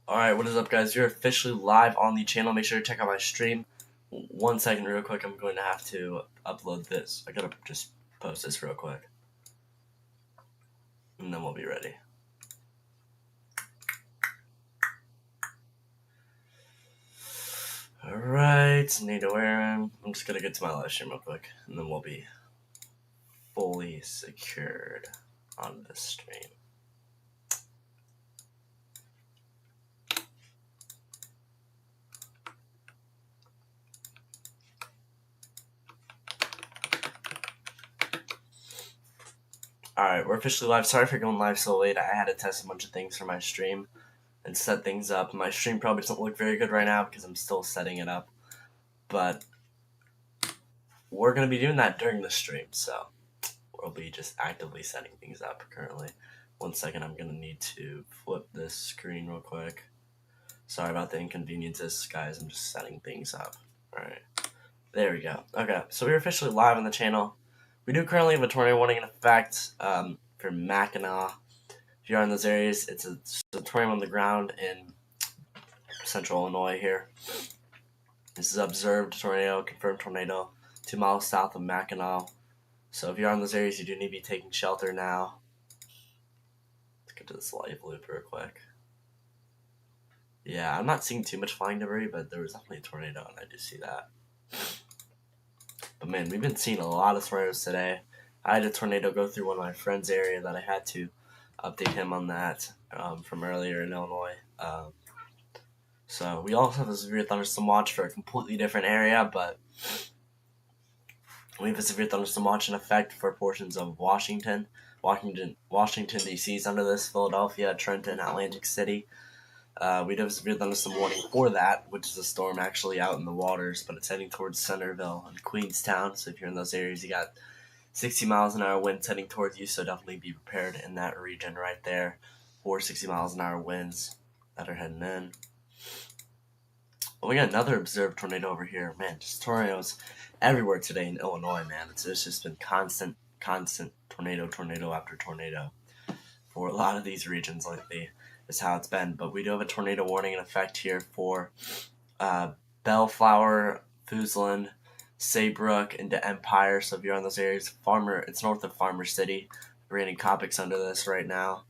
Alright, what is up, guys? You're officially live on the channel. Make sure to check out my stream. 1 second real quick, I'm going to have to upload this. I gotta just post this real quick. And then we'll be ready. Alright, NATO Aaron. I'm just gonna get to my live stream real quick. And then we'll be fully secured on this stream. Alright, we're officially live. Sorry for going live so late. I had to test a bunch of things for my stream and set things up. My stream probably doesn't look very good right now because I'm still setting it up. But we're going to be doing that during the stream, so we'll be just actively setting things up currently. 1 second, I'm going to need to flip this screen real quick. Sorry about the inconveniences, guys. I'm just setting things up. Alright, there we go. Okay, so we're officially live on the channel. We do currently have a tornado warning in effect for Mackinac. If you're in those areas, it's a tornado on the ground in central Illinois here. This is observed tornado, confirmed tornado, 2 miles south of Mackinac. So if you're in those areas, you do need to be taking shelter now. Let's get to this live loop real quick. Yeah, I'm not seeing too much flying debris, but there was definitely a tornado, and I do see that. But man, we've been seeing a lot of tornadoes today. I had a tornado go through one of my friend's area that I had to update him on that from earlier in Illinois. So we also have a severe thunderstorm watch for a completely different area, but we have a severe thunderstorm watch in effect for portions of Washington, D.C. is under this, Philadelphia, Trenton, Atlantic City. We do have a severe thunderstorm warning for that, which is a storm actually out in the waters, but it's heading towards Centerville and Queenstown. So if you're in those areas, you got 60 miles an hour winds heading towards you, so definitely be prepared in that region right there for 60 miles an hour winds that are heading in. Well, we got another observed tornado over here. Man, just tornadoes everywhere today in Illinois, man. It's just been constant tornado after tornado for a lot of these regions lately. Is how it's been. But we do have a tornado warning in effect here for Bellflower, Foosland, Saybrook, into Empire. So if you're on those areas, it's north of Farmer City. We're getting Copics under this right now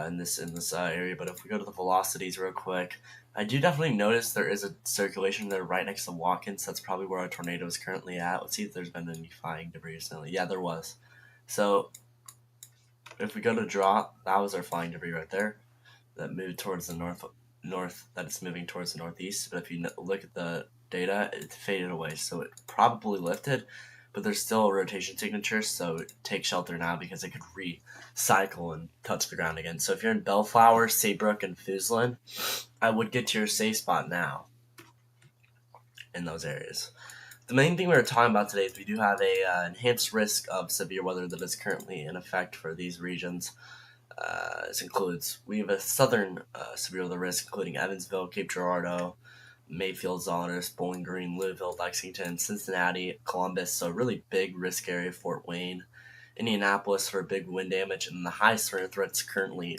in this area. But if we go to the velocities real quick, I do definitely notice there is a circulation there right next to Watkins. That's probably where our tornado is currently at. Let's see if there's been any flying debris recently. Yeah, there was. So if we go to drop, that was our flying debris right there. That moved towards the north, that it's moving towards the northeast. But if you look at the data, it faded away, so it probably lifted, but there's still a rotation signature, so take shelter now because it could recycle and touch the ground again. So if you're in Bellflower, Saybrook, and Foosland, I would get to your safe spot now in those areas. The main thing we were talking about today is we do have a enhanced risk of severe weather that is currently in effect for these regions. This includes, we have a southern severe weather risk, including Evansville, Cape Girardeau, Mayfield, Zollerness, Bowling Green, Louisville, Lexington, Cincinnati, Columbus, so a really big risk area, Fort Wayne, Indianapolis for big wind damage, and the highest tornado threats currently,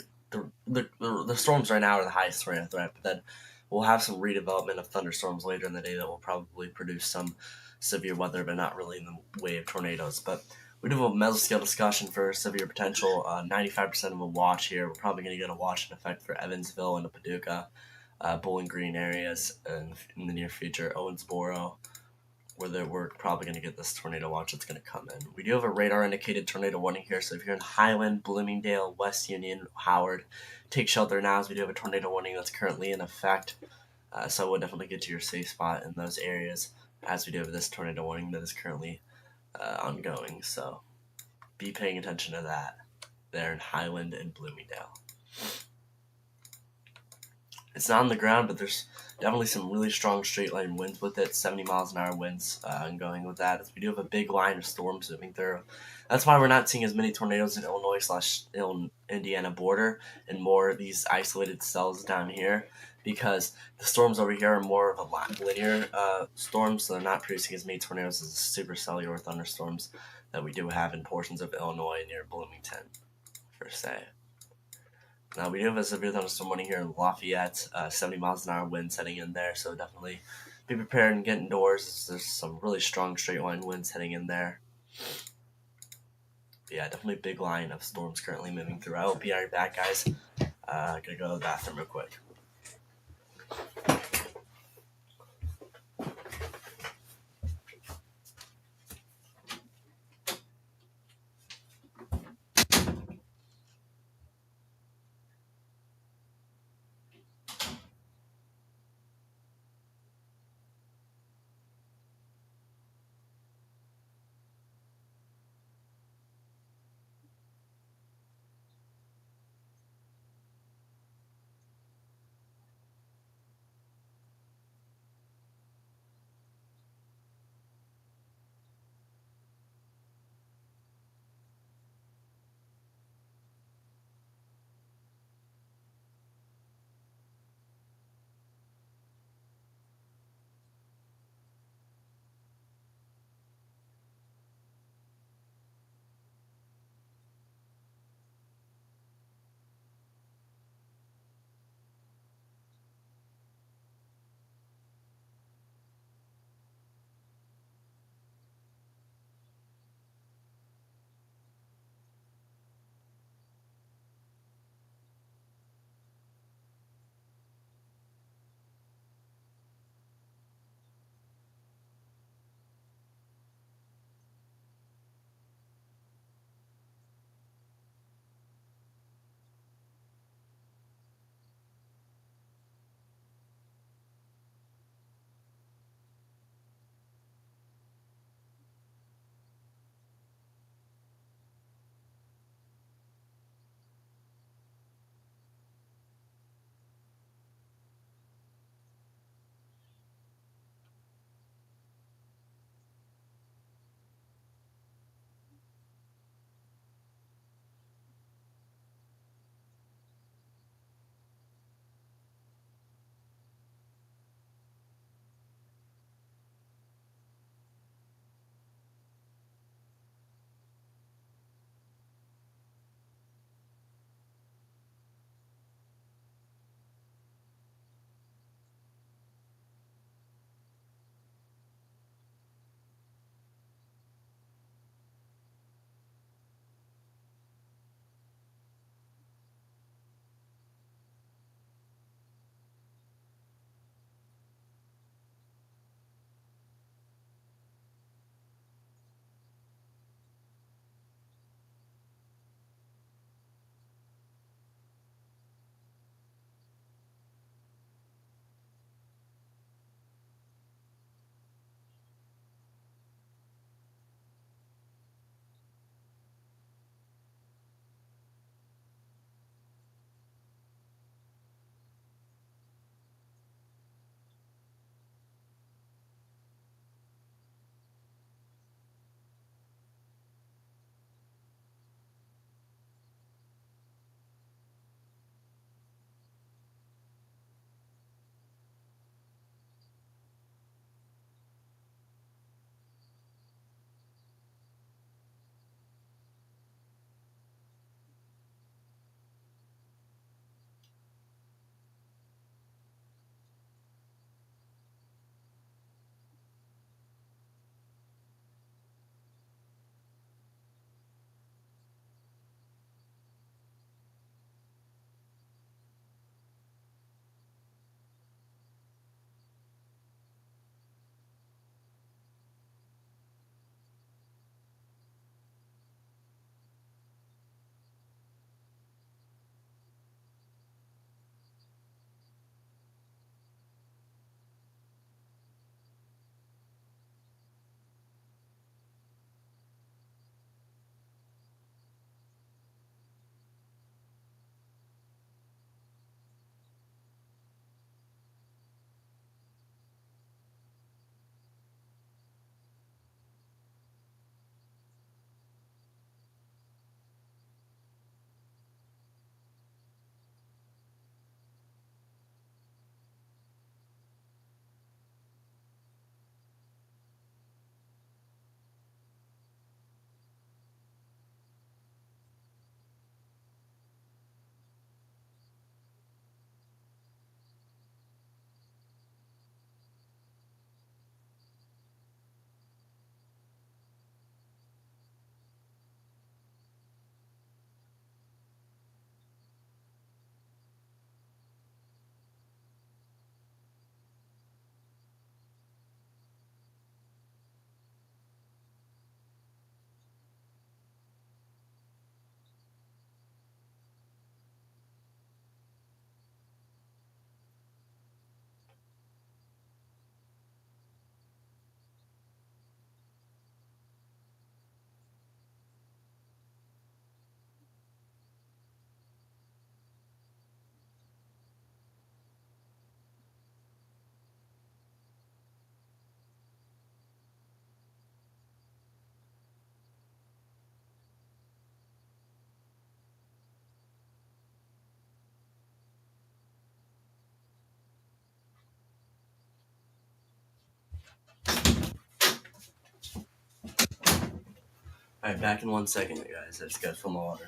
the storms right now are the highest tornado threat, but then we'll have some redevelopment of thunderstorms later in the day that will probably produce some severe weather, but not really in the way of tornadoes. But we do have a mesoscale discussion for severe potential. 95% of a watch here. We're probably going to get a watch in effect for Evansville and Paducah, Bowling Green areas, and in the near future, Owensboro, where we're probably going to get this tornado watch that's going to come in. We do have a radar indicated tornado warning here, so if you're in Highland, Bloomingdale, West Union, Howard, take shelter now, as we do have a tornado warning that's currently in effect. So we'll definitely get to your safe spot in those areas, as we do have this tornado warning that is currently ongoing, so be paying attention to that there in Highland and Bloomingdale. It's not on the ground, but there's definitely some really strong straight line winds with it, 70 miles an hour winds ongoing with that, as we do have a big line of storms moving through. That's why we're not seeing as many tornadoes in Illinois/Indiana border and more of these isolated cells down here, because the storms over here are more of a linear storms, so they're not producing as many tornadoes as the supercellular thunderstorms that we do have in portions of Illinois near Bloomington, per se. We do have a severe thunderstorm warning here in Lafayette, 70 miles an hour winds heading in there, so definitely be prepared and get indoors. There's some really strong straight line winds heading in there. But yeah, definitely big line of storms currently moving through. I will be right back, guys. Gonna go to the bathroom real quick. Alright, back in 1 second, guys. I just gotta fill my water.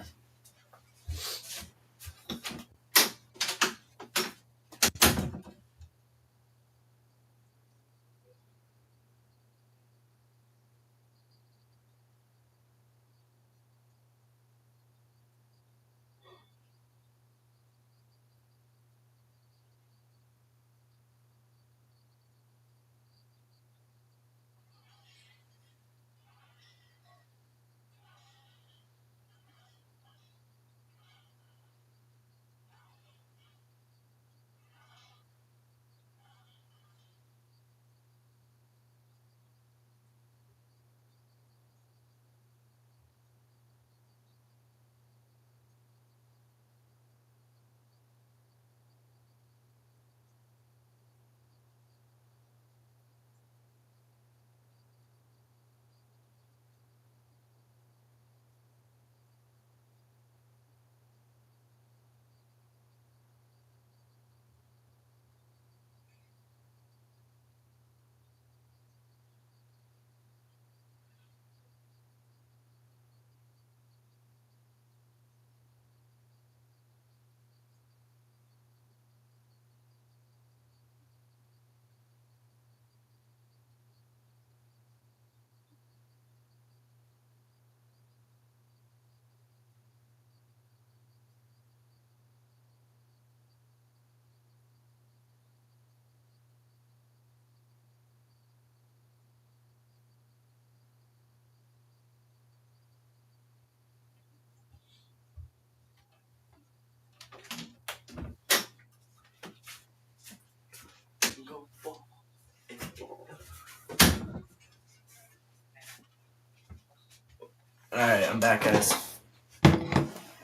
Alright, I'm back, guys.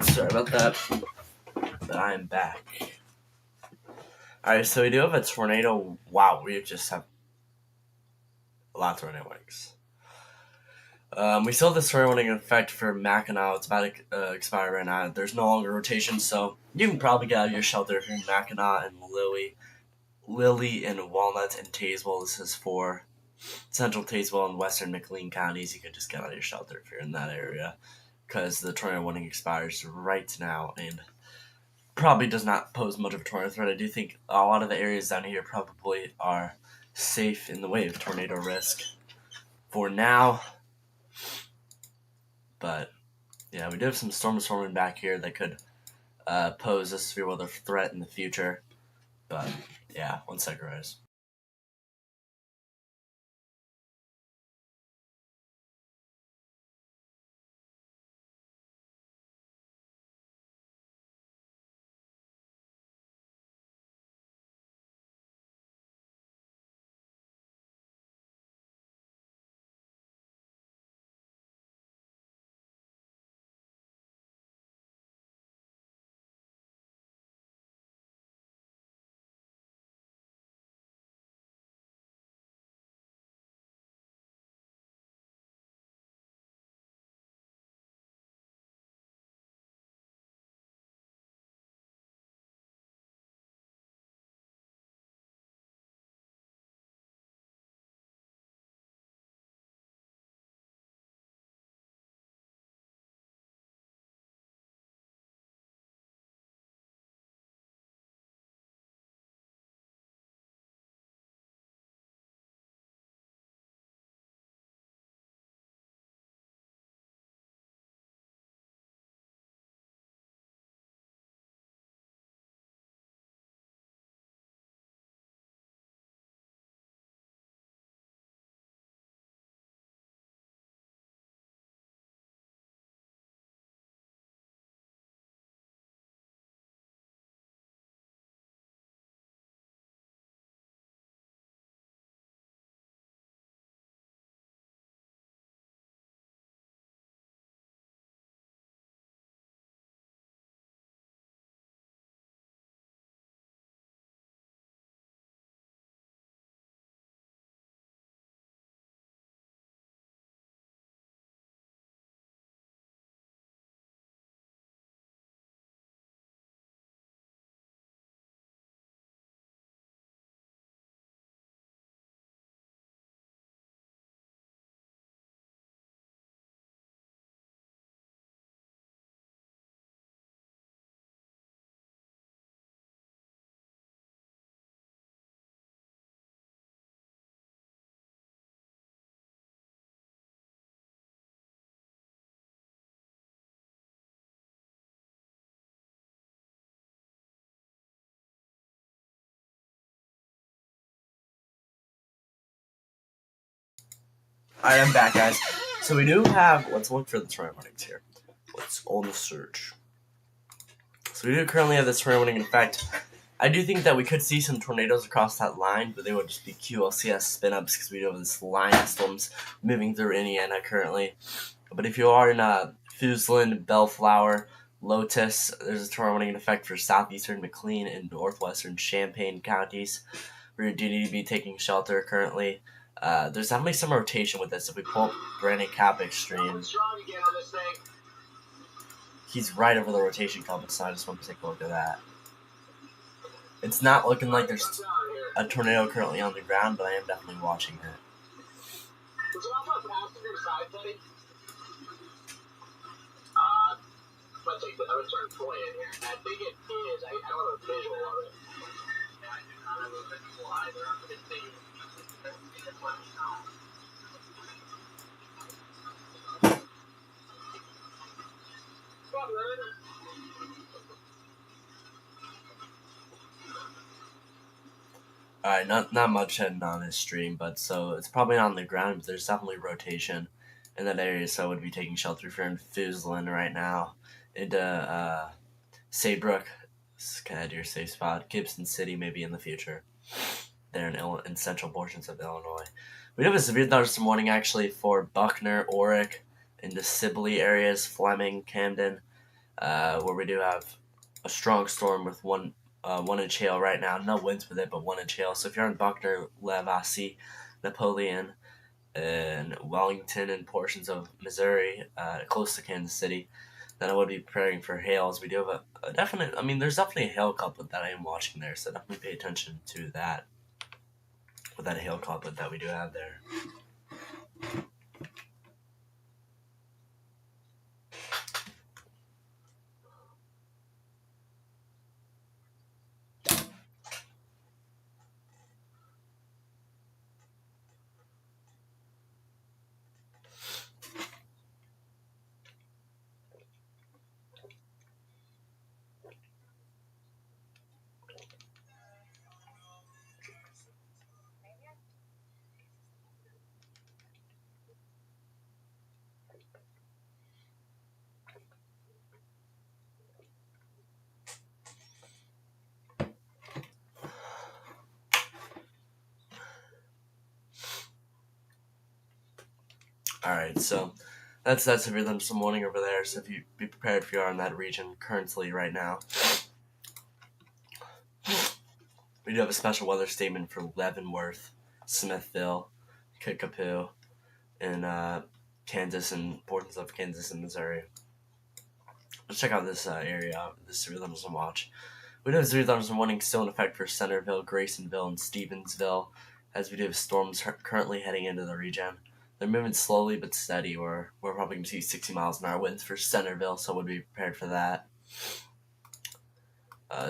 Sorry about that, but I am back. Alright, so we do have a tornado. Wow, we just have a lot of tornado warnings. We still have this tornado warning in effect for Mackinac. It's about to expire right now. There's no longer rotation, so you can probably get out of your shelter if you're in Mackinac and Lily and Walnut and Tazewell. This is for Central Tazewell and Western McLean counties. You can just get out of your shelter if you're in that area, because the tornado warning expires right now and probably does not pose much of a tornado threat. I do think a lot of the areas down here probably are safe in the way of tornado risk for now. But yeah, we do have some storm swarming back here that could pose a severe weather threat in the future. But yeah, 1 second, guys. Alright, I'm back, guys. So we do have, let's look for the tornado warnings here. What's on the search? So we do currently have this tornado warning effect. I do think that we could see some tornadoes across that line, but they would just be QLCS spin-ups because we do have this line of storms moving through Indiana currently. But if you are in Fusland, Bellflower, Lotus, there's a tornado warning effect for southeastern McLean and northwestern Champaign counties. We do need to be taking shelter currently. There's definitely some rotation with this. If we pull up Brandon Kapik's stream, he's right over the rotation compass, so I just want to take a look at that. It's not looking like there's a tornado currently on the ground, but I am definitely watching it. Is it off my passenger side, buddy? Let's take the other turn point in here. I think it is. I don't have a visual of it. Yeah, I do not have a visual either. I'm going to think Alright, not much heading on his stream, but so it's probably not on the ground, but there's definitely rotation in that area, so I would be taking shelter if you're in Fusland right now, into Saybrook, kind of your safe spot, Gibson City maybe in the future, there in central portions of Illinois. We do have a severe thunderstorm warning actually for Buckner, Orick, into Sibley areas, Fleming, Camden, where we do have a strong storm with 1 inch hail right now. No winds with it, but 1 inch hail. So if you're in Buckner, Lavasi, Napoleon, and Wellington and portions of Missouri, close to Kansas City, then I would be preparing for hail, as we do have a definite, I mean, there's definitely a hail couplet that I am watching there, so definitely pay attention to that, with that hail couplet that we do have there. Alright, so that's severe thunderstorm warning over there, so if you be prepared if you are in that region currently right now. We do have a special weather statement for Leavenworth, Smithville, Kickapoo, and Kansas and portions of Kansas and Missouri. Let's check out this area, this severe thunderstorm watch. We do have severe thunderstorm warning still in effect for Centerville, Graysonville, and Stevensville, as we do have storms currently heading into the region. They're moving slowly but steady. We're probably going to see 60 miles an hour winds for Centerville, so we'll be prepared for that.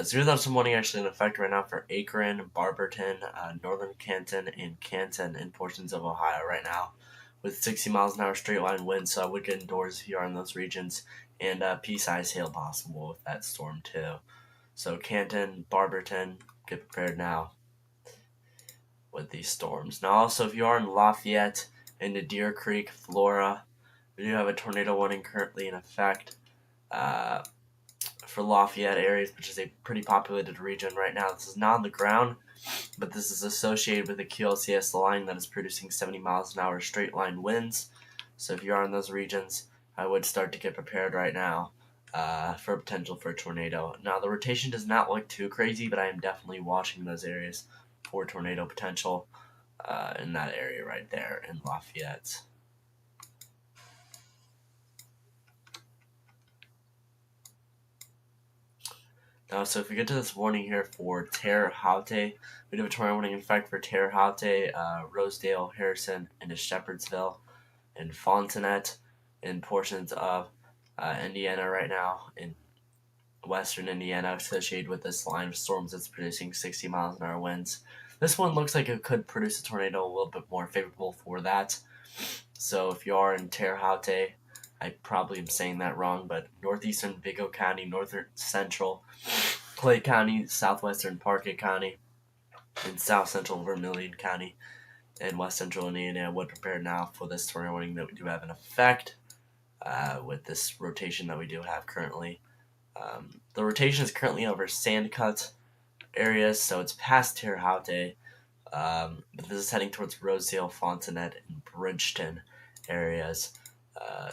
Severe thunderstorm warning actually in effect right now for Akron, Barberton, Northern Canton, and Canton in portions of Ohio right now, with 60 miles an hour straight line winds, so I would get indoors if you are in those regions, and pea-sized hail possible with that storm too. So Canton, Barberton, get prepared now with these storms. Now also, if you are in Lafayette, into Deer Creek, Flora, we do have a tornado warning currently in effect for Lafayette areas, which is a pretty populated region right now. This is not on the ground, but this is associated with a QLCS line that is producing 70 miles an hour straight line winds. So if you are in those regions, I would start to get prepared right now for potential for a tornado. Now, the rotation does not look too crazy, but I am definitely watching those areas for tornado potential in that area right there in Lafayette. Now, so if we get to this warning here for Terre Haute, we do have a tornado warning in effect for Terre Haute, Rosedale, Harrison, and Shepherdsville, and Fontanet, in portions of Indiana right now, in western Indiana, associated with this line of storms that's producing 60 miles an hour winds. This one looks like it could produce a tornado a little bit more favorable for that. So if you are in Terre Haute, I probably am saying that wrong, but northeastern Vigo County, northern central Clay County, southwestern Parquet County, and south central Vermilion County, in West Central Indiana. I would prepare now for this tornado warning that we do have in effect with this rotation that we do have currently. The rotation is currently over Sandcut areas, so it's past Terre Haute. But this is heading towards Rosedale, Fontanet, and Bridgeton areas.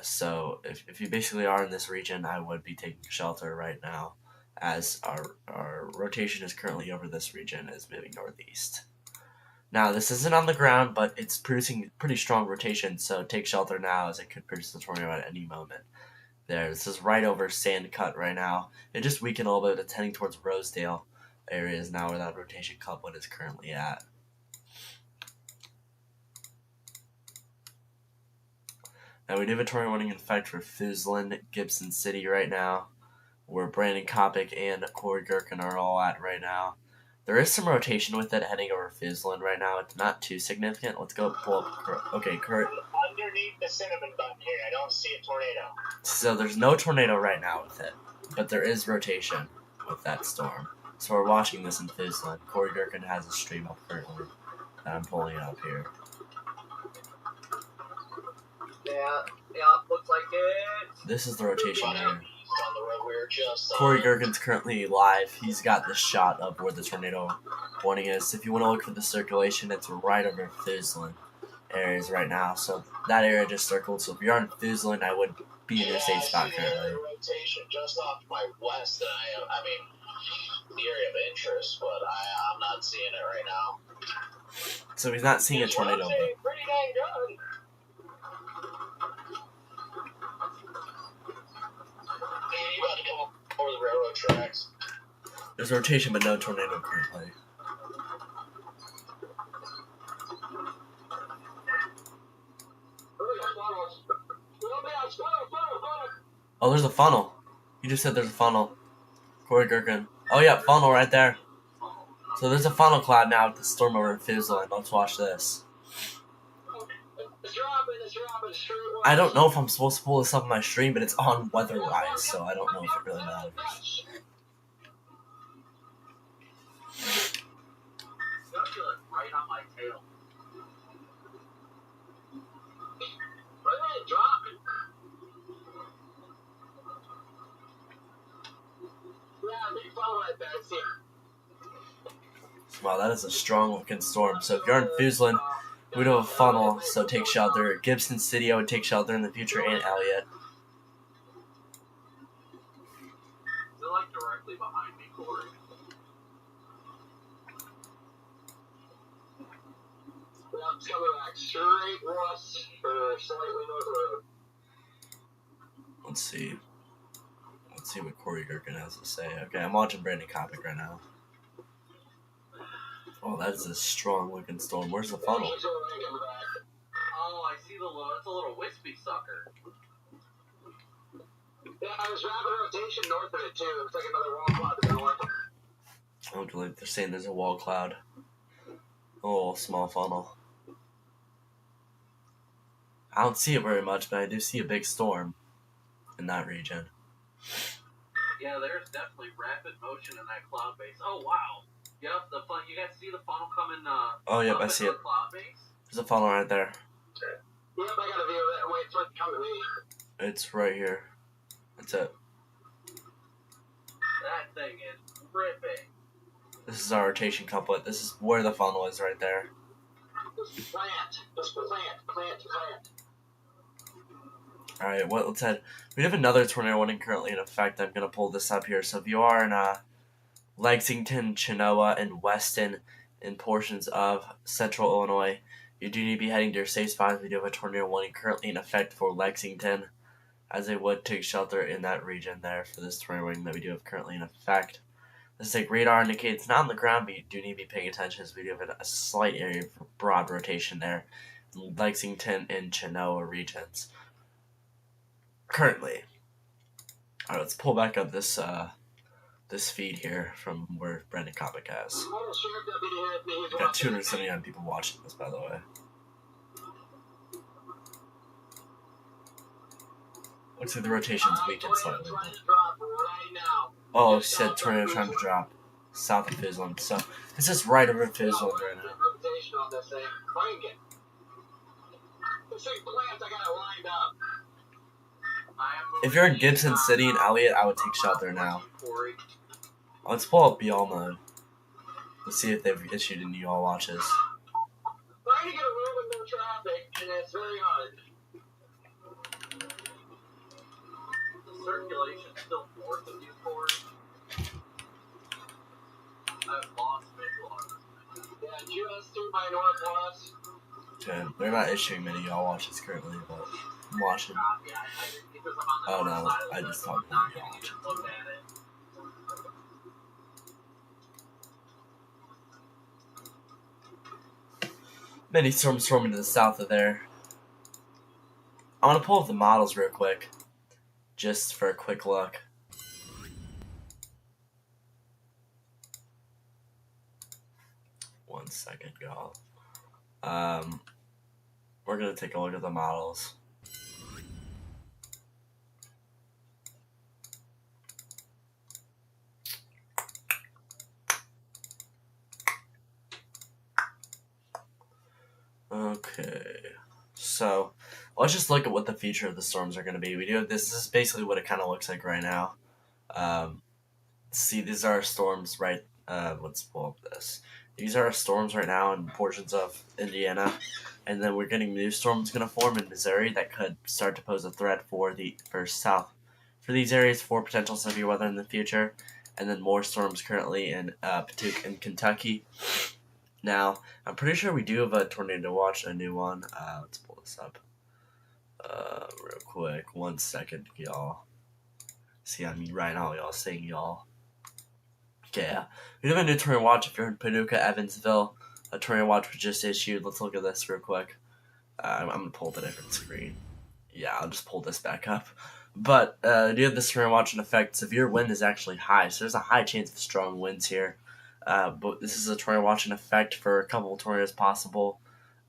So if you basically are in this region, I would be taking shelter right now, as our rotation is currently over this region, is moving northeast. Now, this isn't on the ground, but it's producing pretty strong rotation, so take shelter now, as it could produce a tornado at any moment. There, this is right over Sandcut right now. It just weakened a little bit. It's heading towards Rosedale areas now, where that rotation couplet is currently at. Now, we do have a tornado warning in effect for Fuzlin, Gibson City right now, where Brandon Kopic and Corey Gherkin are all at right now. There is some rotation with it heading over Fuzlin right now. It's not too significant. Let's go pull up. Okay, Kurt. Underneath the cinnamon bun here, I don't see a tornado. So there's no tornado right now with it, but there is rotation with that storm. So we're watching this in Fuzlin. Corey Gherkin has a stream up currently that I'm pulling up here. Yeah, looks like it. This is the rotation here. On the road we were just on. Corey Gherkin's currently live. He's got the shot of where the tornado warning is. If you want to look for the circulation, it's right over Fuzlin areas right now. So that area just circled. So if you're on Fuzlin, I would be in your safe spot currently. Rotation just off my west. I mean, the area of interest, but I'm not seeing it right now. So he's not seeing a tornado. But pretty dang good. You about to come over the railroad tracks. there's rotation, but no tornado currently. Oh, there's a funnel. You just said there's a funnel. Corey Gherkin. Oh, yeah, funnel right there. So there's a funnel cloud now with the storm over in Fuzlin. Let's watch this. I don't know if I'm supposed to pull this up on my stream, but it's on weather-wise, so I don't know if it really matters. Right on my tail. Wow, that is a strong-looking storm. So if you're in Fuzlin, we'd have a funnel, so take shelter. Gibson City, I would take shelter in the future, and Elliott. They're like directly behind me, Corey. I'm coming back straight west or slightly north of the road. Let's see. Let's see what Corey Gherkin has to say. Okay, I'm watching Brandon Kopic right now. Oh, that is a strong-looking storm. Where's the funnel? Oh, I see the little. It's a little wispy sucker. Yeah, I was rapid rotation north of it too. It looks like another wall cloud to the north. I don't believe they're saying there's a wall cloud. Oh, small funnel. I don't see it very much, but I do see a big storm in that region. Yeah, there's definitely rapid motion in that cloud base. Oh, wow. Yep, you guys see the funnel coming oh, yep, I see it. Cloud base? There's a funnel right there. Yep, I got a view of that. Wait for it to come to me. It's right here. That's it. That thing is ripping. This is our rotation couplet. This is where the funnel is right there. Just plant. Alright, well, let's head. We have another tornado warning currently in effect. I'm going to pull this up here. So if you are in Lexington, Chenoa, and Weston, in portions of central Illinois, you do need to be heading to your safe spots. We do have a tornado warning currently in effect for Lexington, as they would take shelter in that region there for this tornado warning that we do have currently in effect. This is like radar indicates it's not on the ground, but you do need to be paying attention as we do have a slight area of broad rotation there in Lexington and Chenoa regions. Currently. Alright, let's pull back up this this feed here from where Brandon Kopic has. We've got 279 people watching this, by the way. Looks like the rotation's weakened slightly. Oh, it said tornado trying to drop south of Fuzlin. So this is right over Fuzlin right now. presentation on this thing. Bring it. The same plants I got it lined up. If you're in Gibson City and Elliott, I would take shelter now. Let's pull up y'all mode. Let's see if they've issued any y'all watches. Trying to get a room with no traffic, and it's very hard. Circulation still north of you, Corey. I've lost visual on this. Yeah, just through my northwest. Okay, they're not issuing many y'all watches currently, but I'm watching. Oh no, I just talked about y'all watches. Many storms forming to the south of there. I want to pull up the models real quick, just for a quick look. One second, y'all. We're gonna take a look at the models. Okay, so let's just look at what the future of the storms are going to be. This is basically what it kind of looks like right now. See, these are our storms, right? Let's pull up this. These are our storms right now in portions of Indiana, and then we're getting new storms going to form in Missouri that could start to pose a threat for these areas for potential severe weather in the future, and then more storms currently in Paducah and Kentucky. Now, I'm pretty sure we do have a tornado watch, a new one. Let's pull this up real quick. 1 second, y'all. See, I mean, right now, y'all saying y'all. Okay, yeah. We have a new tornado watch if you're in Paducah, Evansville. A tornado watch was just issued. Let's look at this real quick. I'm going to pull up a different screen. Yeah, I'll just pull this back up. But do have this tornado watch in effect. Severe wind is actually high, so there's a high chance of strong winds here. But this is a tornado watch in effect for a couple of tornadoes possible.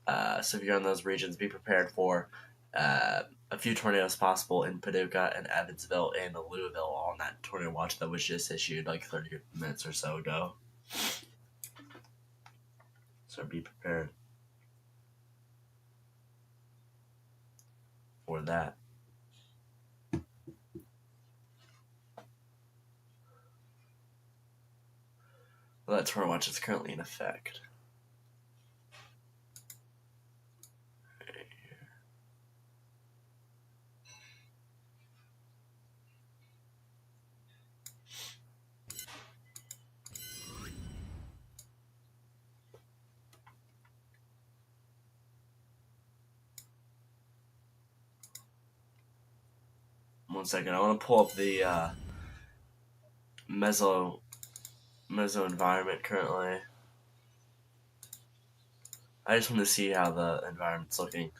So if you're in those regions, be prepared for a few tornadoes possible in Paducah and Evansville and Louisville on that tornado watch that was just issued like 30 minutes or so ago. So be prepared for that. Well, that tornado watch is currently in effect. 1 second, I want to pull up the meso environment currently. I just want to see how the environment's looking.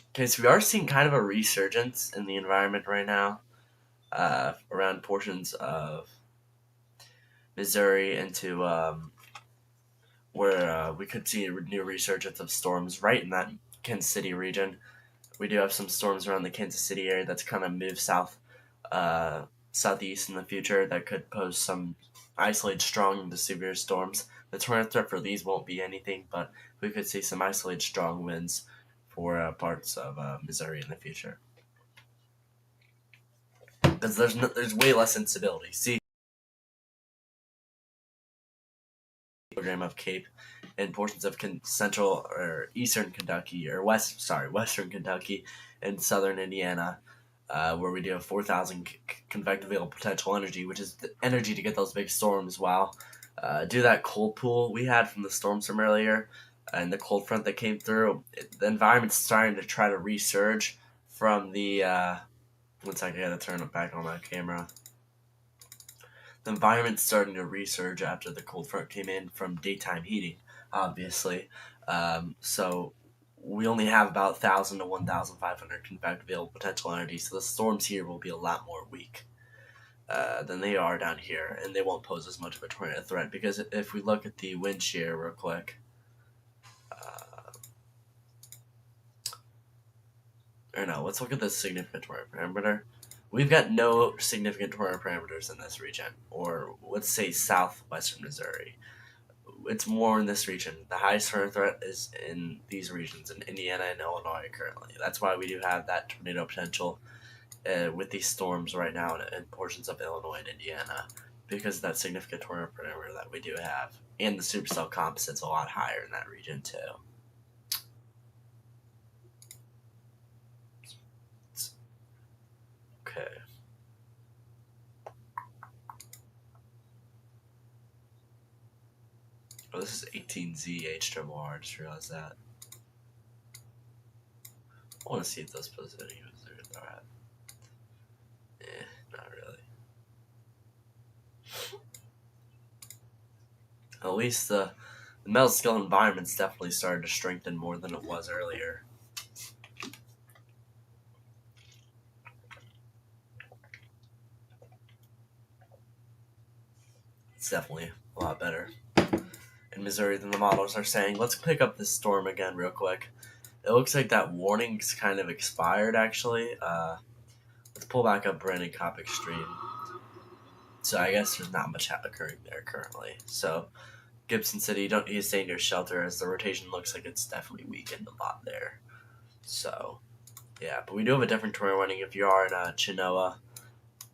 Okay, so we are seeing kind of a resurgence in the environment right now, around portions of Missouri into where we could see a new resurgence of storms right in that Kansas City region. We do have some storms around the Kansas City area that's kind of moved southeast in the future that could pose some isolated strong to severe storms. The tornado threat for these won't be anything, but we could see some isolated strong winds for parts of Missouri in the future. Because there's way less instability. See, program of Cape and portions of central or eastern Kentucky or western Kentucky and southern Indiana, where we do have 4,000 convective available potential energy, which is the energy to get those big storms. While due to that cold pool we had from the storms from earlier and the cold front that came through, the environment's starting to try to resurge from the. 1 second, I gotta turn it back on my camera. The environment's starting to resurge after the cold front came in from daytime heating, obviously. So we only have about 1,000 to 1,500 convective available potential energy, so the storms here will be a lot more weak than they are down here, and they won't pose as much of a tornado threat, because if we look at the wind shear real quick, let's look at the significant tornado parameter. We've got no significant tornado parameters in this region, or let's say southwestern Missouri. it's more in this region. The highest tornado threat is in these regions, in Indiana and Illinois currently. That's why we do have that tornado potential with these storms right now in portions of Illinois and Indiana, because of that significant tornado perimeter that we do have. And the supercell composite's a lot higher in that region too. Okay. Oh, this is 18ZH just realized that. I want to see if those positions are at. Not really. At least the metal-scale environment's definitely started to strengthen more than it was earlier. It's definitely a lot better in Missouri than the models are saying. Let's pick up this storm again real quick. It looks like that warning's kind of expired, actually. Let's pull back up Brandon Cop Extreme. So I guess there's not much occurring there currently. So Gibson City, you don't need to stay in your shelter, as the rotation looks like it's definitely weakened a lot there. So yeah, but we do have a different tornado warning. If you are in Chinoa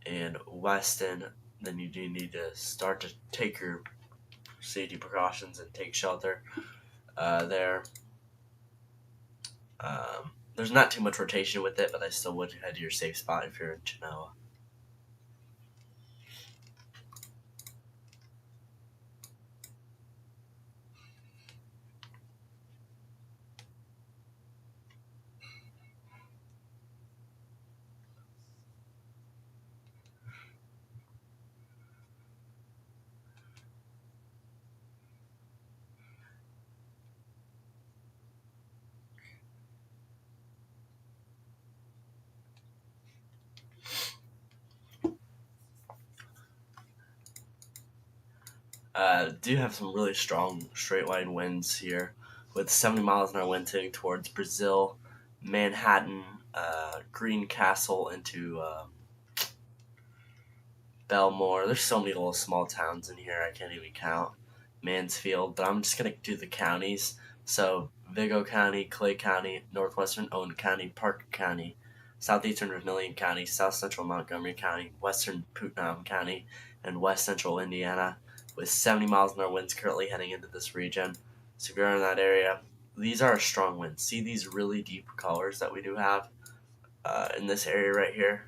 and Weston, then you do need to start to take your safety precautions and take shelter there. There's not too much rotation with it, but I still would head to your safe spot if you're in Chinoa. Do have some really strong straight line winds here, with 70 miles an hour wind hitting towards Brazil, Manhattan, Greencastle into Belmore. There's so many little small towns in here I can't even count. Mansfield, but I'm just gonna do the counties. So Vigo County, Clay County, Northwestern Owen County, Parker County, Southeastern Vermilion County, South Central Montgomery County, Western Putnam County, and West Central Indiana, with 70 miles an hour winds currently heading into this region. So if you're in that area, these are strong winds. See these really deep colors that we do have in this area right here?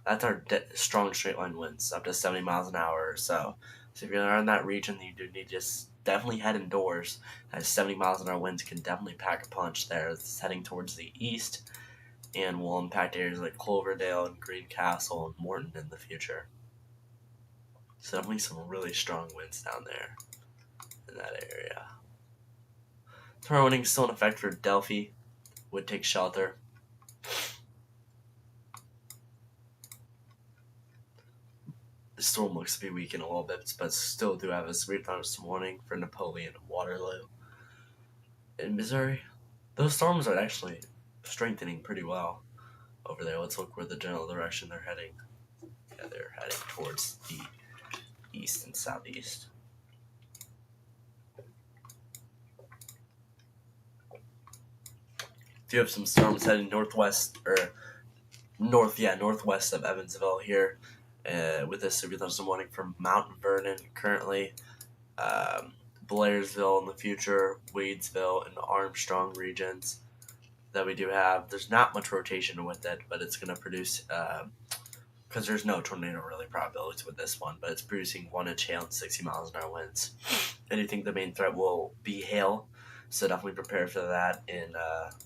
That's our strong straight line winds, up to 70 miles an hour or so. So if you're in that region, you do need to just definitely head indoors, as 70 miles an hour winds can definitely pack a punch there. It's heading towards the east and will impact areas like Cloverdale and Greencastle and Morton in the future. So definitely some really strong winds down there in that area. Tornado warning still in effect for Delphi. Would take shelter. The storm looks to be weakened a little bit, but still do have a severe thunderstorm warning for Napoleon and Waterloo. In Missouri, those storms are actually strengthening pretty well over there. Let's look where the general direction they're heading. Yeah, they're heading towards the east and southeast. Do have some storms heading northwest or northwest of Evansville here, with this severe thunderstorm warning from Mount Vernon currently, Blairsville in the future, Wadesville, and Armstrong regions that we do have. There's not much rotation with it, but it's going to produce, because there's no tornado really probabilities with this one, but it's producing 1 inch hail and 60 miles an hour winds. And I think the main threat will be hail, so definitely prepare for that. And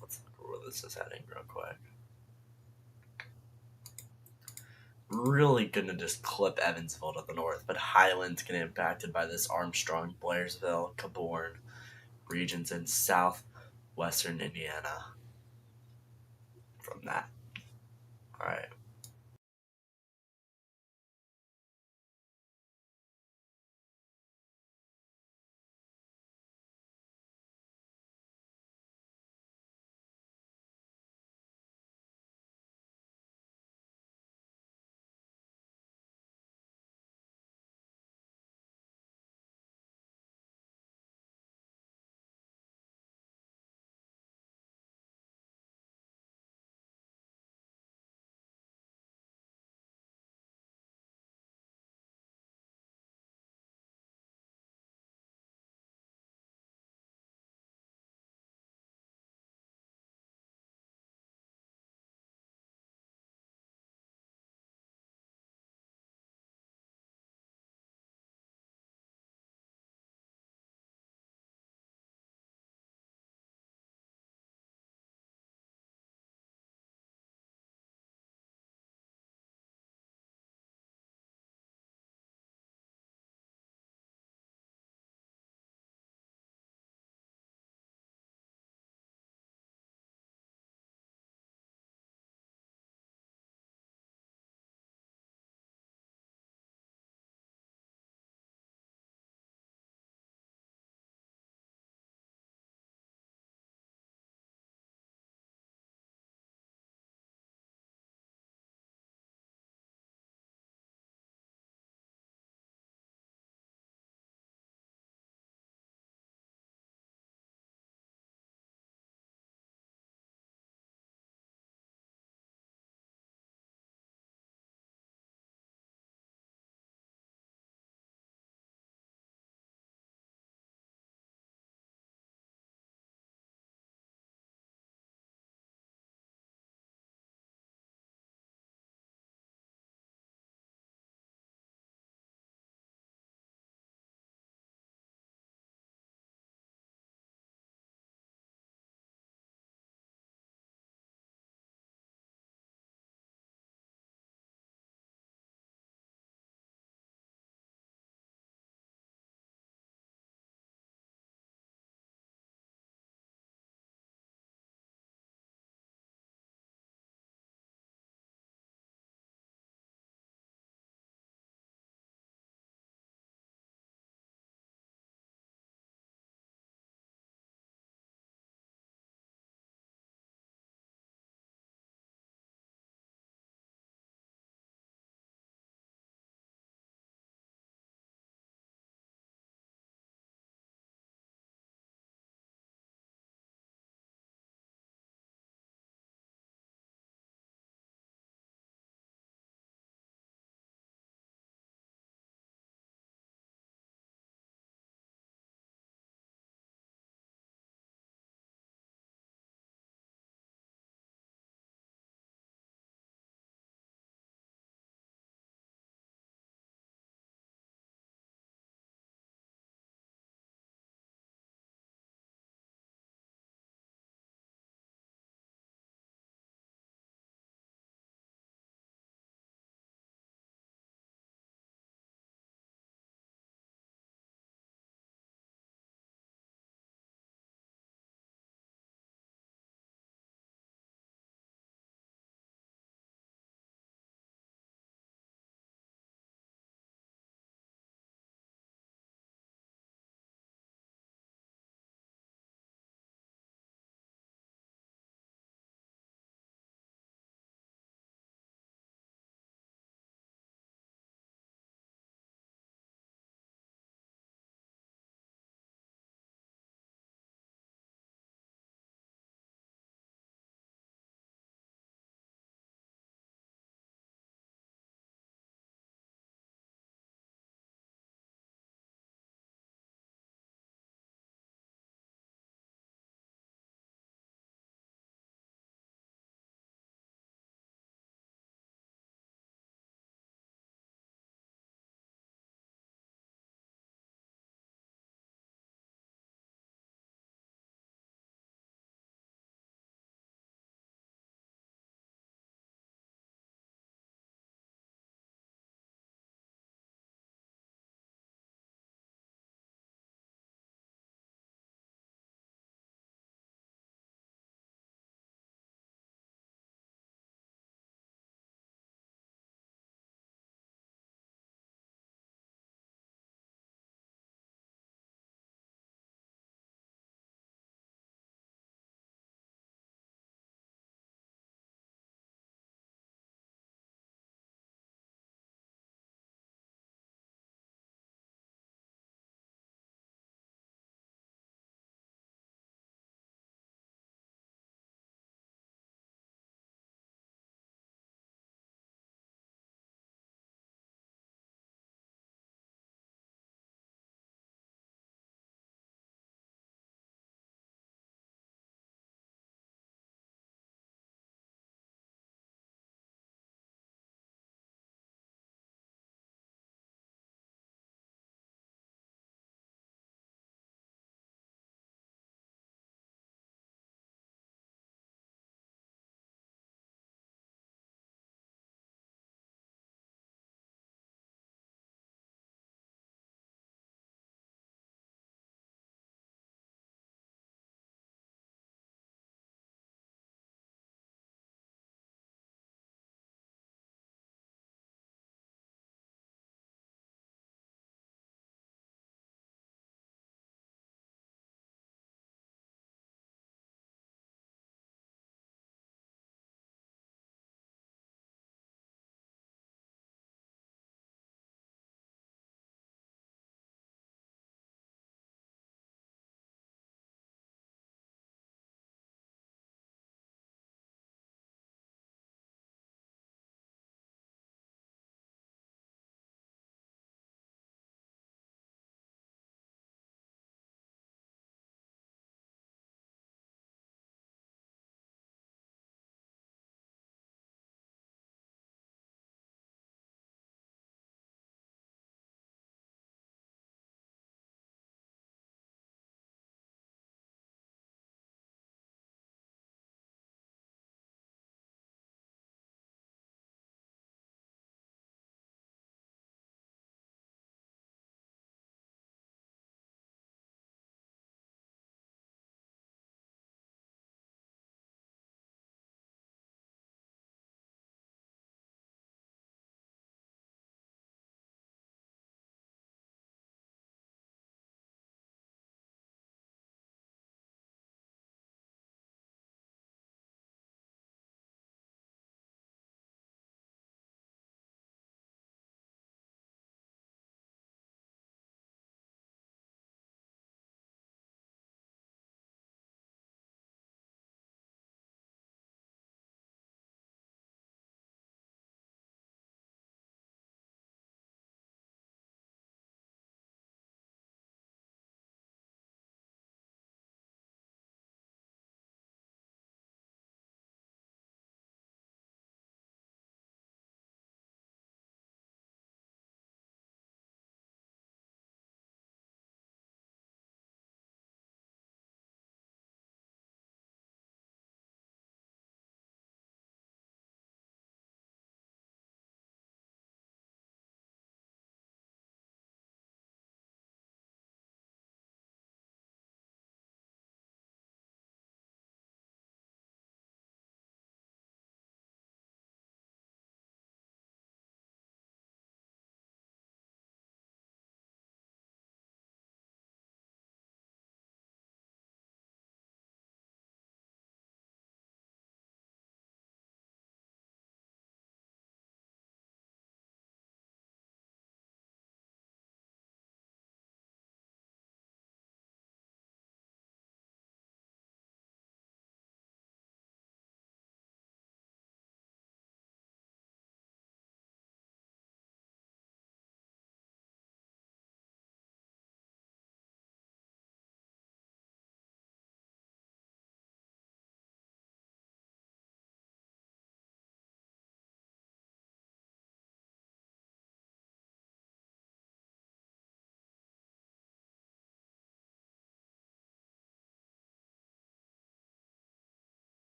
let's look where this is heading real quick. Really gonna just clip Evansville to the north, but Highland's gonna be impacted by this Armstrong, Blairsville, Caborn regions in southwestern Indiana from that. Alright.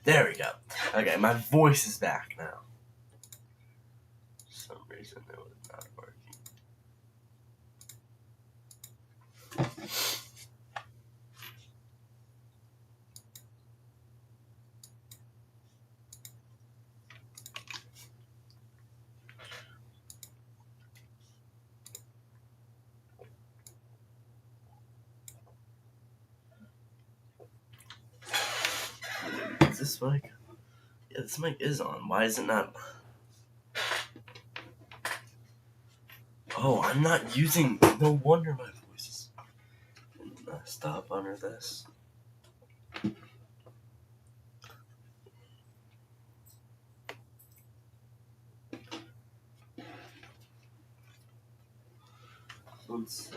There we go. Okay, my voice is back now. For some reason it was not working. Is this mic? Yeah, this mic is on. Why is it not? Oh, I'm not using. No wonder my voice is messed up under this. Let's see.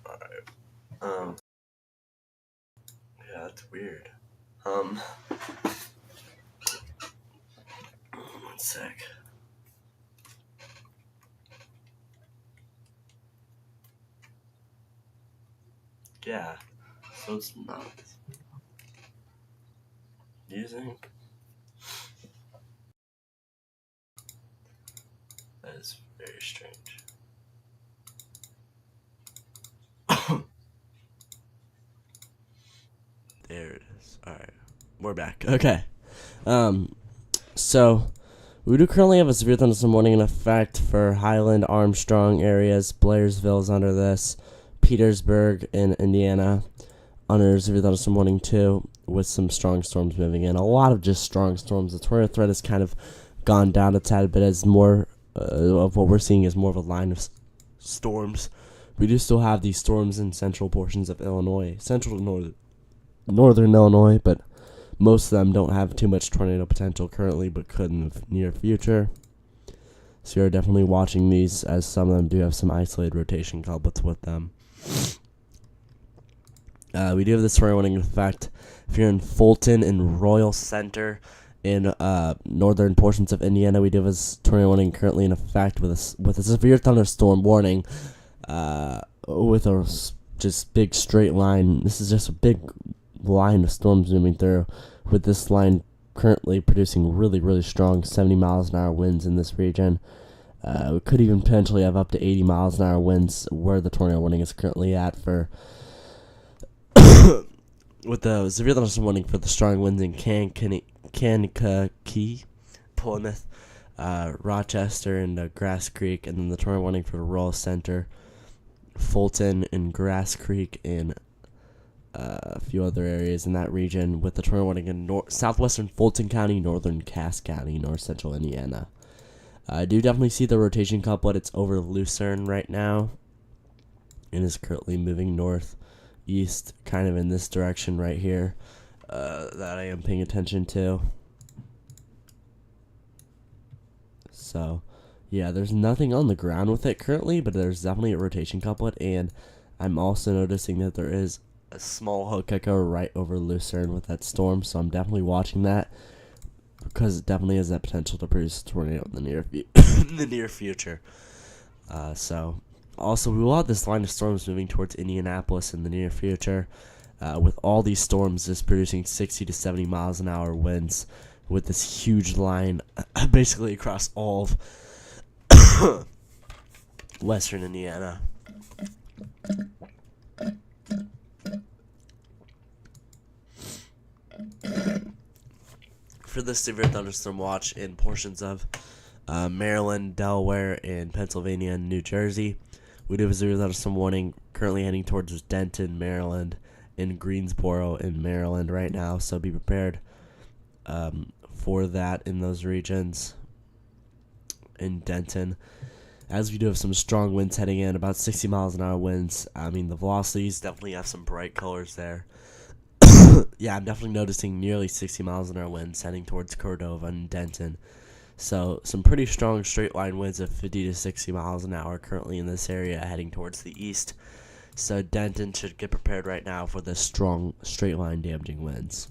Alright. Yeah, that's weird. One sec. Yeah, so it's not using. That is very strange. There it is. Alright. We're back. Okay. So we do currently have a severe thunderstorm warning in effect for Highland, Armstrong areas. Blairsville is under this. Petersburg in Indiana under severe thunderstorm warning too, with some strong storms moving in. A lot of just strong storms. The tornado threat has kind of gone down a tad bit as more of what we're seeing is more of a line of storms. We do still have these storms in central portions of Illinois, central to northern Illinois, but most of them don't have too much tornado potential currently, but could in the near future. So you're definitely watching these, as some of them do have some isolated rotation couplets with them. We do have this tornado warning in effect. If you're in Fulton and Royal Center in northern portions of Indiana, we do have a tornado warning currently in effect with a severe thunderstorm warning with a just big straight line. This is just a big line of storms moving through, with this line currently producing really, really strong 70 miles an hour winds in this region. We could even potentially have up to 80 miles an hour winds where the tornado warning is currently at for with the severe thunderstorm warning for the strong winds in Kankakee, Plymouth, Rochester, and Grass Creek, and then the tornado warning for the Royal Center, Fulton, and Grass Creek, and a few other areas in that region, with the tornado warning in southwestern Fulton County, northern Cass County, north central Indiana. I do definitely see the rotation couplet. It's over Lucerne right now and is currently moving northeast, kind of in this direction right here, that I am paying attention to. So, yeah, there's nothing on the ground with it currently, but there's definitely a rotation couplet, and I'm also noticing that there is a small hook echo right over Lucerne with that storm, so I'm definitely watching that, because it definitely has that potential to produce a tornado in the near future. So, also, we will have this line of storms moving towards Indianapolis in the near future, with all these storms just producing 60 to 70 miles an hour winds, with this huge line basically across all of western Indiana. For the severe thunderstorm watch in portions of Maryland, Delaware, and Pennsylvania and New Jersey, we do have a severe thunderstorm warning currently heading towards Denton, Maryland, and Greensboro in Maryland right now, so be prepared for that in those regions in Denton, as we do have some strong winds heading in, about 60 miles an hour winds. I mean, the velocities definitely have some bright colors there. Yeah, I'm definitely noticing nearly 60 miles an hour winds heading towards Cordova and Denton. So some pretty strong straight line winds of 50 to 60 miles an hour currently in this area heading towards the east. So Denton should get prepared right now for the strong straight line damaging winds.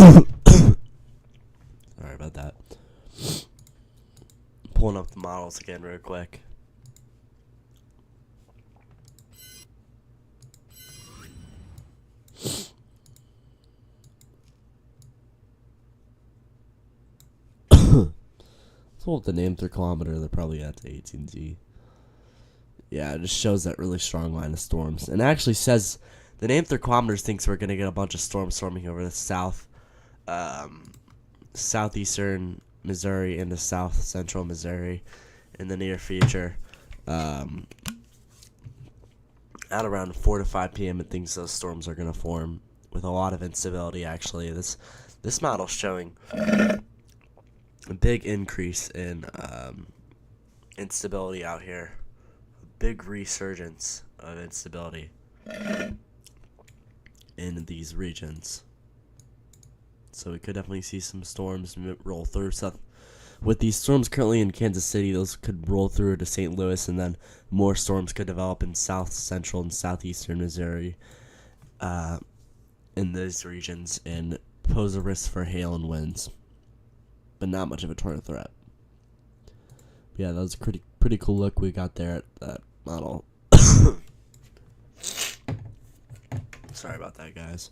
Sorry about that. Pulling up the models again real quick. So with the name per kilometer, they're probably at the 18Z. Yeah, it just shows that really strong line of storms. And it actually says the name thermometers thinks we're going to get a bunch of storms forming over the southeastern Missouri into south central Missouri in the near future. At around 4 to 5 p.m. it thinks those storms are going to form with a lot of instability, actually. This model's showing a big increase in instability out here. A big resurgence of instability in these regions. So we could definitely see some storms roll through. So with these storms currently in Kansas City, those could roll through to St. Louis, and then more storms could develop in south central and southeastern Missouri in those regions and pose a risk for hail and winds, but not much of a tornado threat. Yeah, that was a pretty cool look we got there at that model. Sorry about that, guys.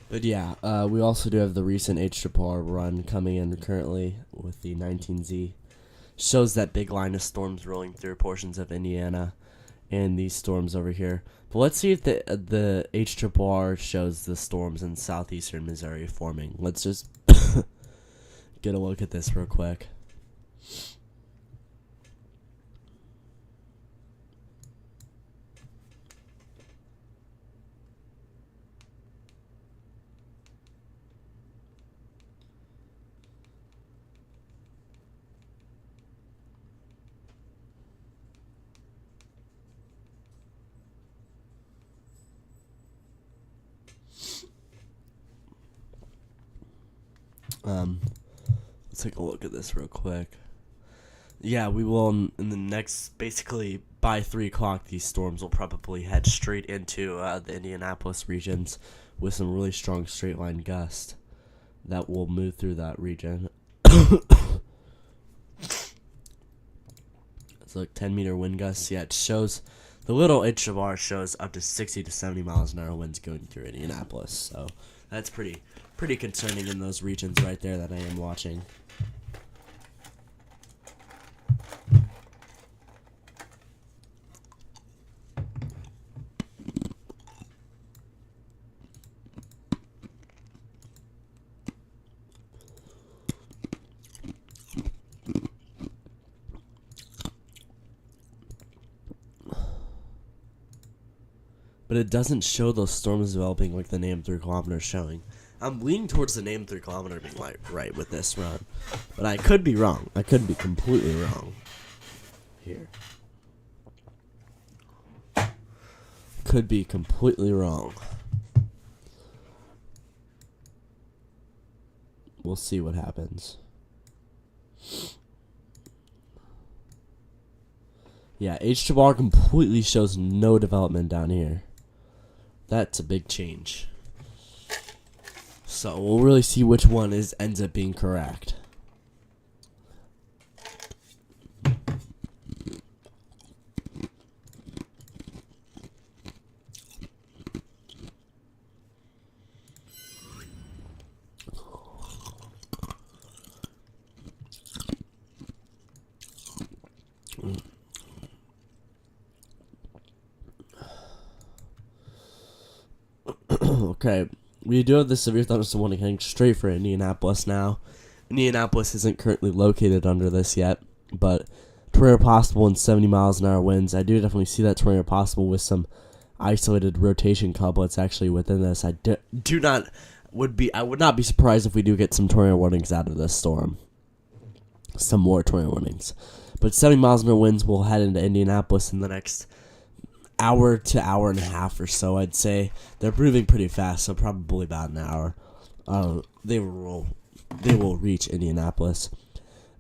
But yeah, we also do have the recent HRR run coming in currently with the 19Z. Shows that big line of storms rolling through portions of Indiana and these storms over here. But let's see if the HRR shows the storms in southeastern Missouri forming. Let's just get a look at this real quick. Let's take a look at this real quick. Yeah, we will in the next, basically by 3 o'clock, these storms will probably head straight into the Indianapolis regions with some really strong straight line gusts that will move through that region. It's like 10-meter wind gusts. Yeah, it shows, the little HRR shows up to 60 to 70 miles an hour winds going through Indianapolis. So that's pretty concerning in those regions right there that I am watching. But it doesn't show those storms developing like the name 3 kilometer is showing. I'm leaning towards the name 3 kilometer being right with this run. But I could be wrong. I could be completely wrong. Here. Could be completely wrong. We'll see what happens. Yeah, H2R completely shows no development down here. That's a big change. So we'll really see which one ends up being correct. Okay, we do have the severe thunderstorm warning heading straight for Indianapolis now. Indianapolis isn't currently located under this yet, but tornado possible and 70 miles an hour winds. I do definitely see that tornado possible with some isolated rotation couplets actually within this. I would not be surprised if we do get some tornado warnings out of this storm. Some more tornado warnings. But 70 miles an hour winds will head into Indianapolis in the next hour to hour and a half or so, I'd say. They're moving pretty fast, so probably about an hour. They will reach Indianapolis.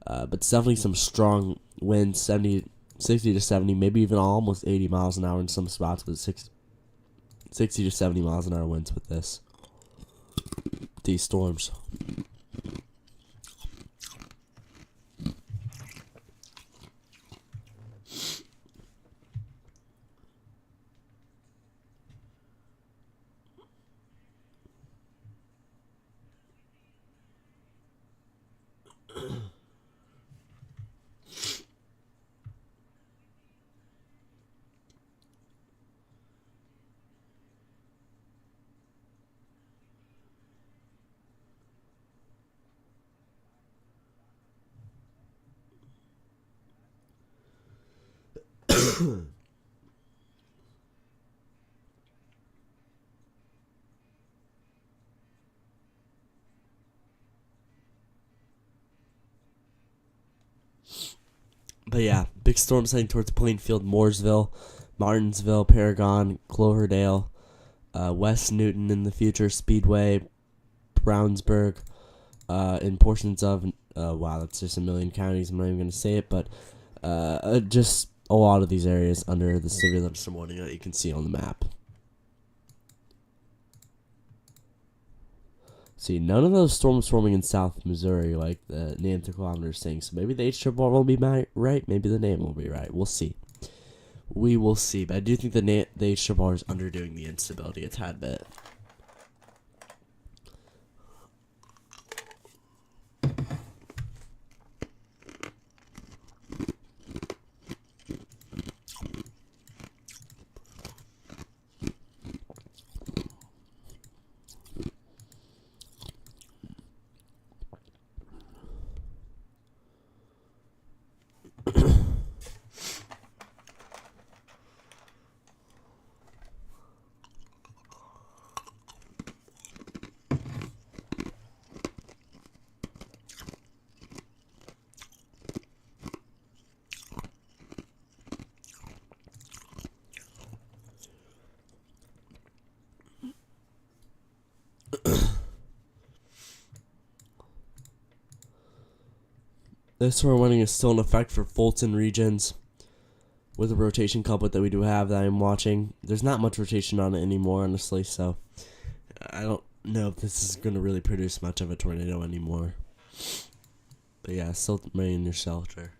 But it's definitely some strong winds, 60 to 70, maybe even almost 80 miles an hour in some spots, but 60 to 70 miles an hour winds with these storms. But yeah, big storms heading towards Plainfield, Mooresville, Martinsville, Paragon, Cloverdale, West Newton in the future, Speedway, Brownsburg, in portions of, wow, that's just a million counties. I'm not even going to say it, but just a lot of these areas under the severe thunderstorm warning that you can see on the map. See, none of those storms forming in South Missouri, like the Nanticometer is saying. So maybe the H-triple will be right, maybe the name will be right. We'll see. We will see, but I do think the H-triple is underdoing the instability a tad bit. This storm warning is still in effect for Fulton regions with the rotation couplet that we do have that I'm watching. There's not much rotation on it anymore, honestly, so I don't know if this is going to really produce much of a tornado anymore. But yeah, still remain in your shelter.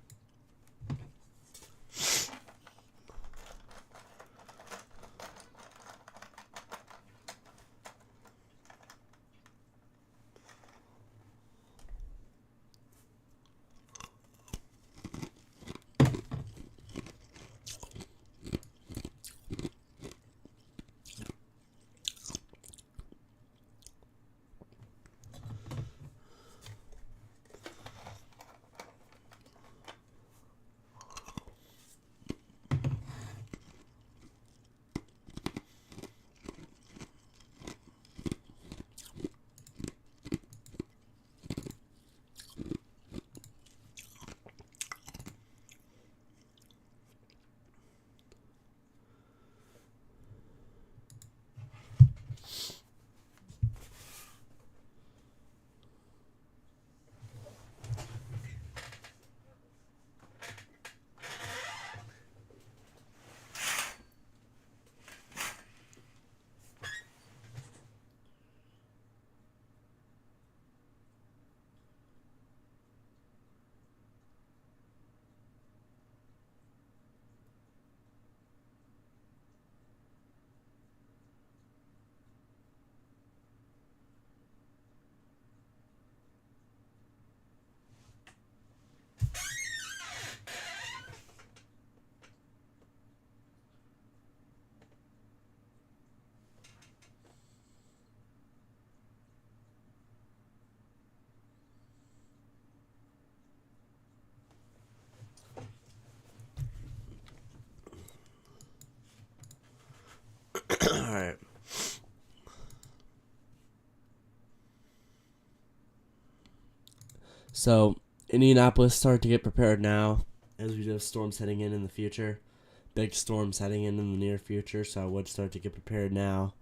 So Indianapolis, start to get prepared now, as we do have storms heading in the future. Big storms heading in the near future, so I would start to get prepared now.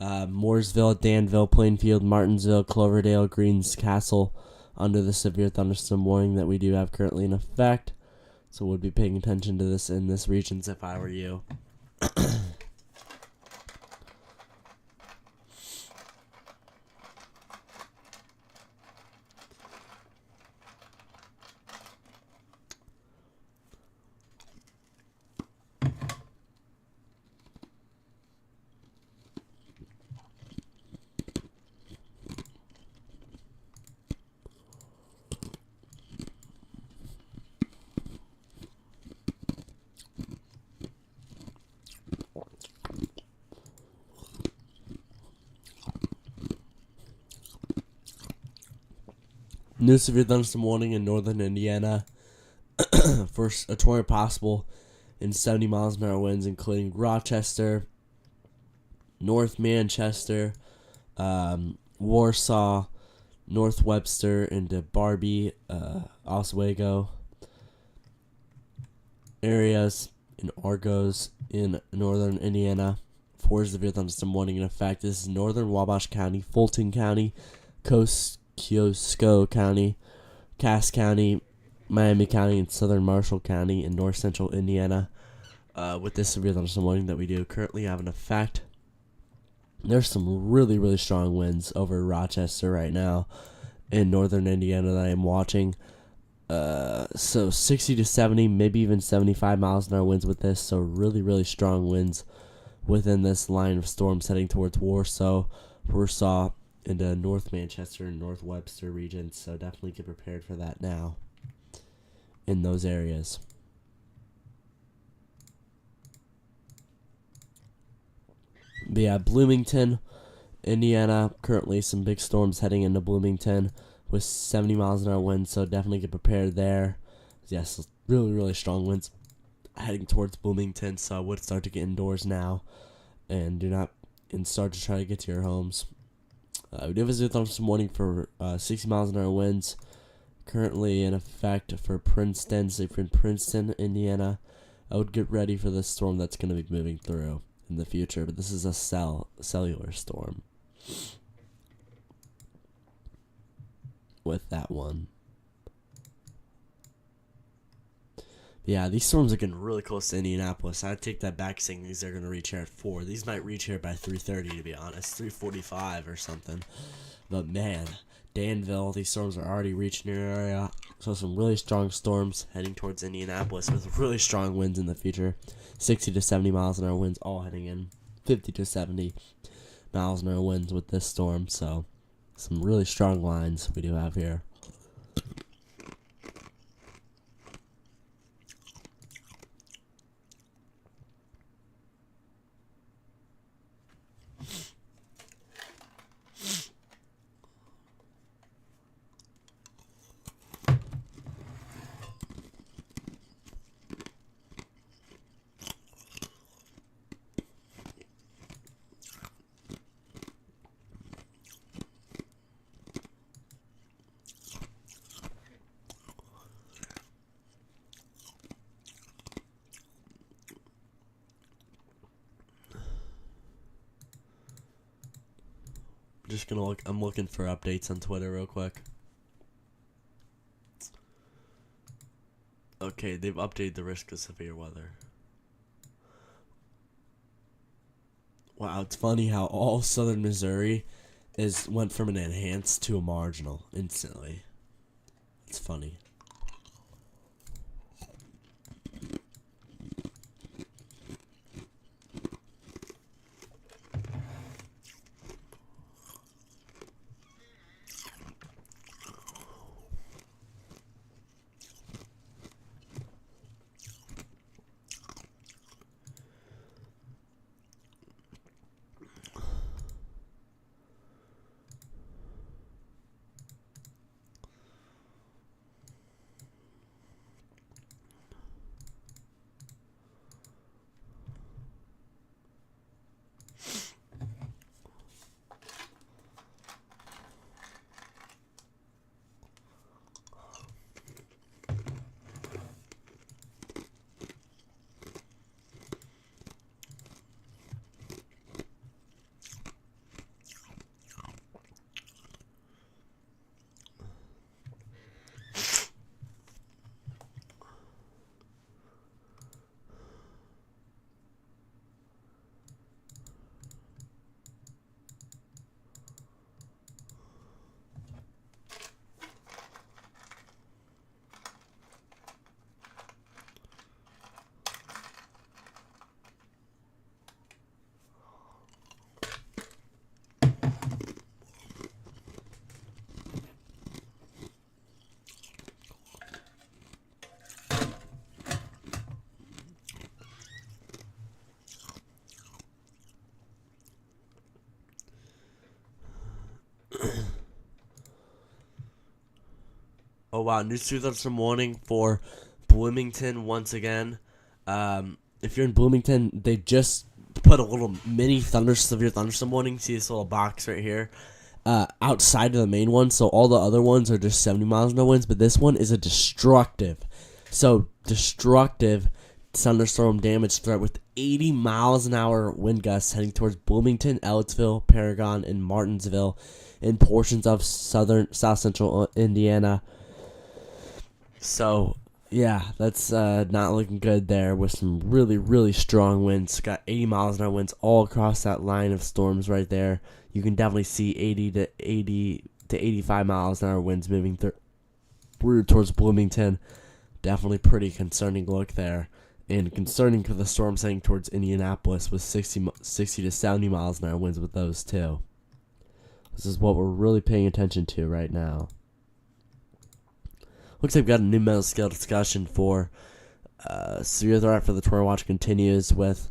Mooresville, Danville, Plainfield, Martinsville, Cloverdale, Greens Castle, under the severe thunderstorm warning that we do have currently in effect. So would be paying attention to this in this regions if I were you. New severe thunderstorm warning in northern Indiana for a tornado possible in 70 miles an hour winds, including Rochester, North Manchester, Warsaw, North Webster, into Barbie, Oswego areas, in Argos in northern Indiana. 4 severe thunderstorm warning in effect. This is northern Wabash County, Fulton County, Kosciuszko County, Cass County, Miami County, and southern Marshall County in north central Indiana. With this severe thunderstorm warning that we do currently have in effect, there's some really, really strong winds over Rochester right now in northern Indiana that I am watching. So 60 to 70, maybe even 75 miles an hour winds with this. So really, really strong winds within this line of storms heading towards Warsaw, into North Manchester and North Webster regions. So definitely get prepared for that now in those areas. But yeah, Bloomington, Indiana, currently some big storms heading into Bloomington with 70 miles an hour winds, so definitely get prepared there. Yes, really, really strong winds heading towards Bloomington, so I would start to get indoors now and start to try to get to your homes. We do have a zero thunderstorm warning for 60 miles an hour winds currently in effect for Princeton. So if you're in Princeton, Indiana, I would get ready for this storm that's going to be moving through in the future, but this is a cellular storm with that one. But yeah, these storms are getting really close to Indianapolis. I'd take that back saying these are going to reach here at 4. These might reach here by 3:30, to be honest, 3:45 or something. But man, Danville, these storms are already reaching your area. So some really strong storms heading towards Indianapolis with really strong winds in the future. 60 to 70 miles an hour winds all heading in. 50 to 70 miles an hour winds with this storm. So some really strong lines we do have here. Just gonna look. I'm looking for updates on Twitter real quick. Okay, they've updated the risk of severe weather. Wow, it's funny how all southern Missouri went from an enhanced to a marginal instantly. It's funny. Oh wow, new thunderstorm warning for Bloomington once again. If you're in Bloomington, they just put a little mini severe thunderstorm warning. See this little box right here? Outside of the main one, so all the other ones are just 70 miles an hour winds, but this one is a destructive thunderstorm damage threat with 80 miles an hour wind gusts heading towards Bloomington, Ellettsville, Paragon, and Martinsville in portions of south central Indiana. So, yeah, that's not looking good there with some really, really strong winds. Got 80 miles an hour winds all across that line of storms right there. You can definitely see 80 to 85 miles an hour winds moving through towards Bloomington. Definitely pretty concerning look there. And concerning for the storms heading towards Indianapolis with 60 to 70 miles an hour winds with those too. This is what we're really paying attention to right now. Looks like we've got a new mental scale discussion for severe threat for the tornado watch continues with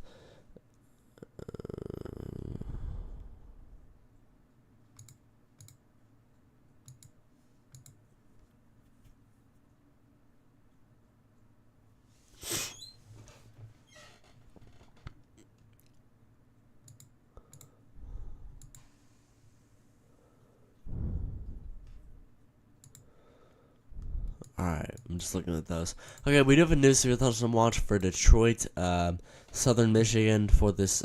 Alright, I'm just looking at those. Okay, we do have a new severe thunderstorm watch for Detroit, southern Michigan for this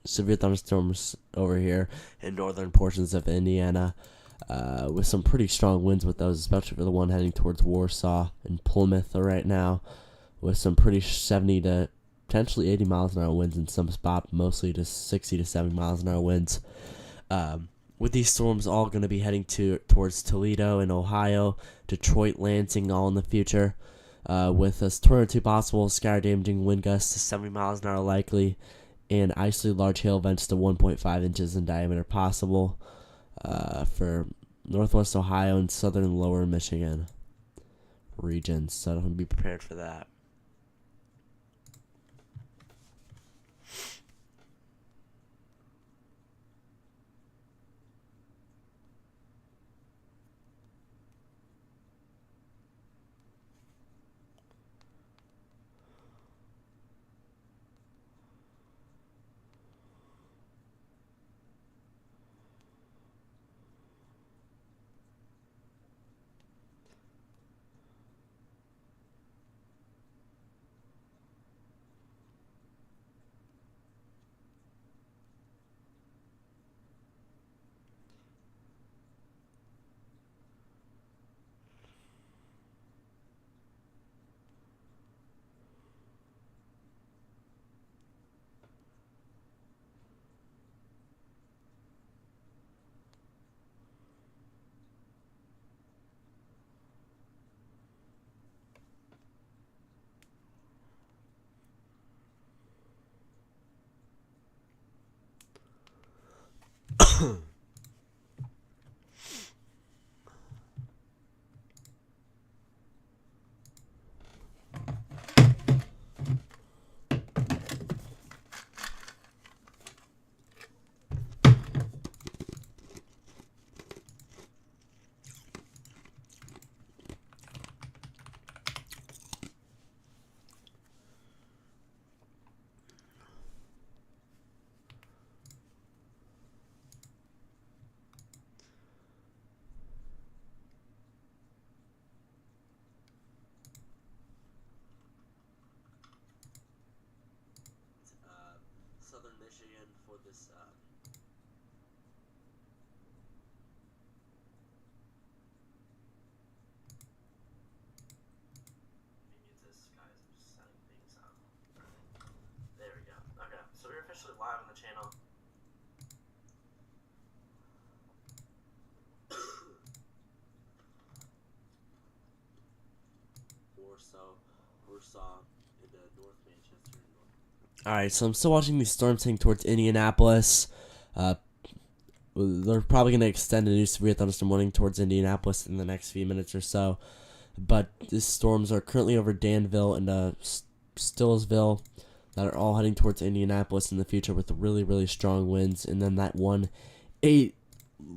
severe thunderstorms over here in northern portions of Indiana, with some pretty strong winds with those, especially for the one heading towards Warsaw and Plymouth right now, with some pretty 70 to potentially 80 miles an hour winds in some spots, mostly to 60 to 70 miles an hour winds. With these storms all going to be heading towards Toledo and Ohio, Detroit, Lansing, all in the future, with a tornado 2 possible, sky damaging wind gusts to 70 miles an hour likely, and isolated large hail events to 1.5 inches in diameter possible for northwest Ohio and southern and lower Michigan regions. So don't be prepared for that. Southern Michigan for this There we go. Okay, so we're officially live on the channel. Warsaw, into North Manchester. Alright, so I'm still watching these storms heading towards Indianapolis. They're probably going to extend a new severe thunderstorm warning towards Indianapolis in the next few minutes or so. But these storms are currently over Danville and Stillsville that are all heading towards Indianapolis in the future with really, really strong winds. And then that one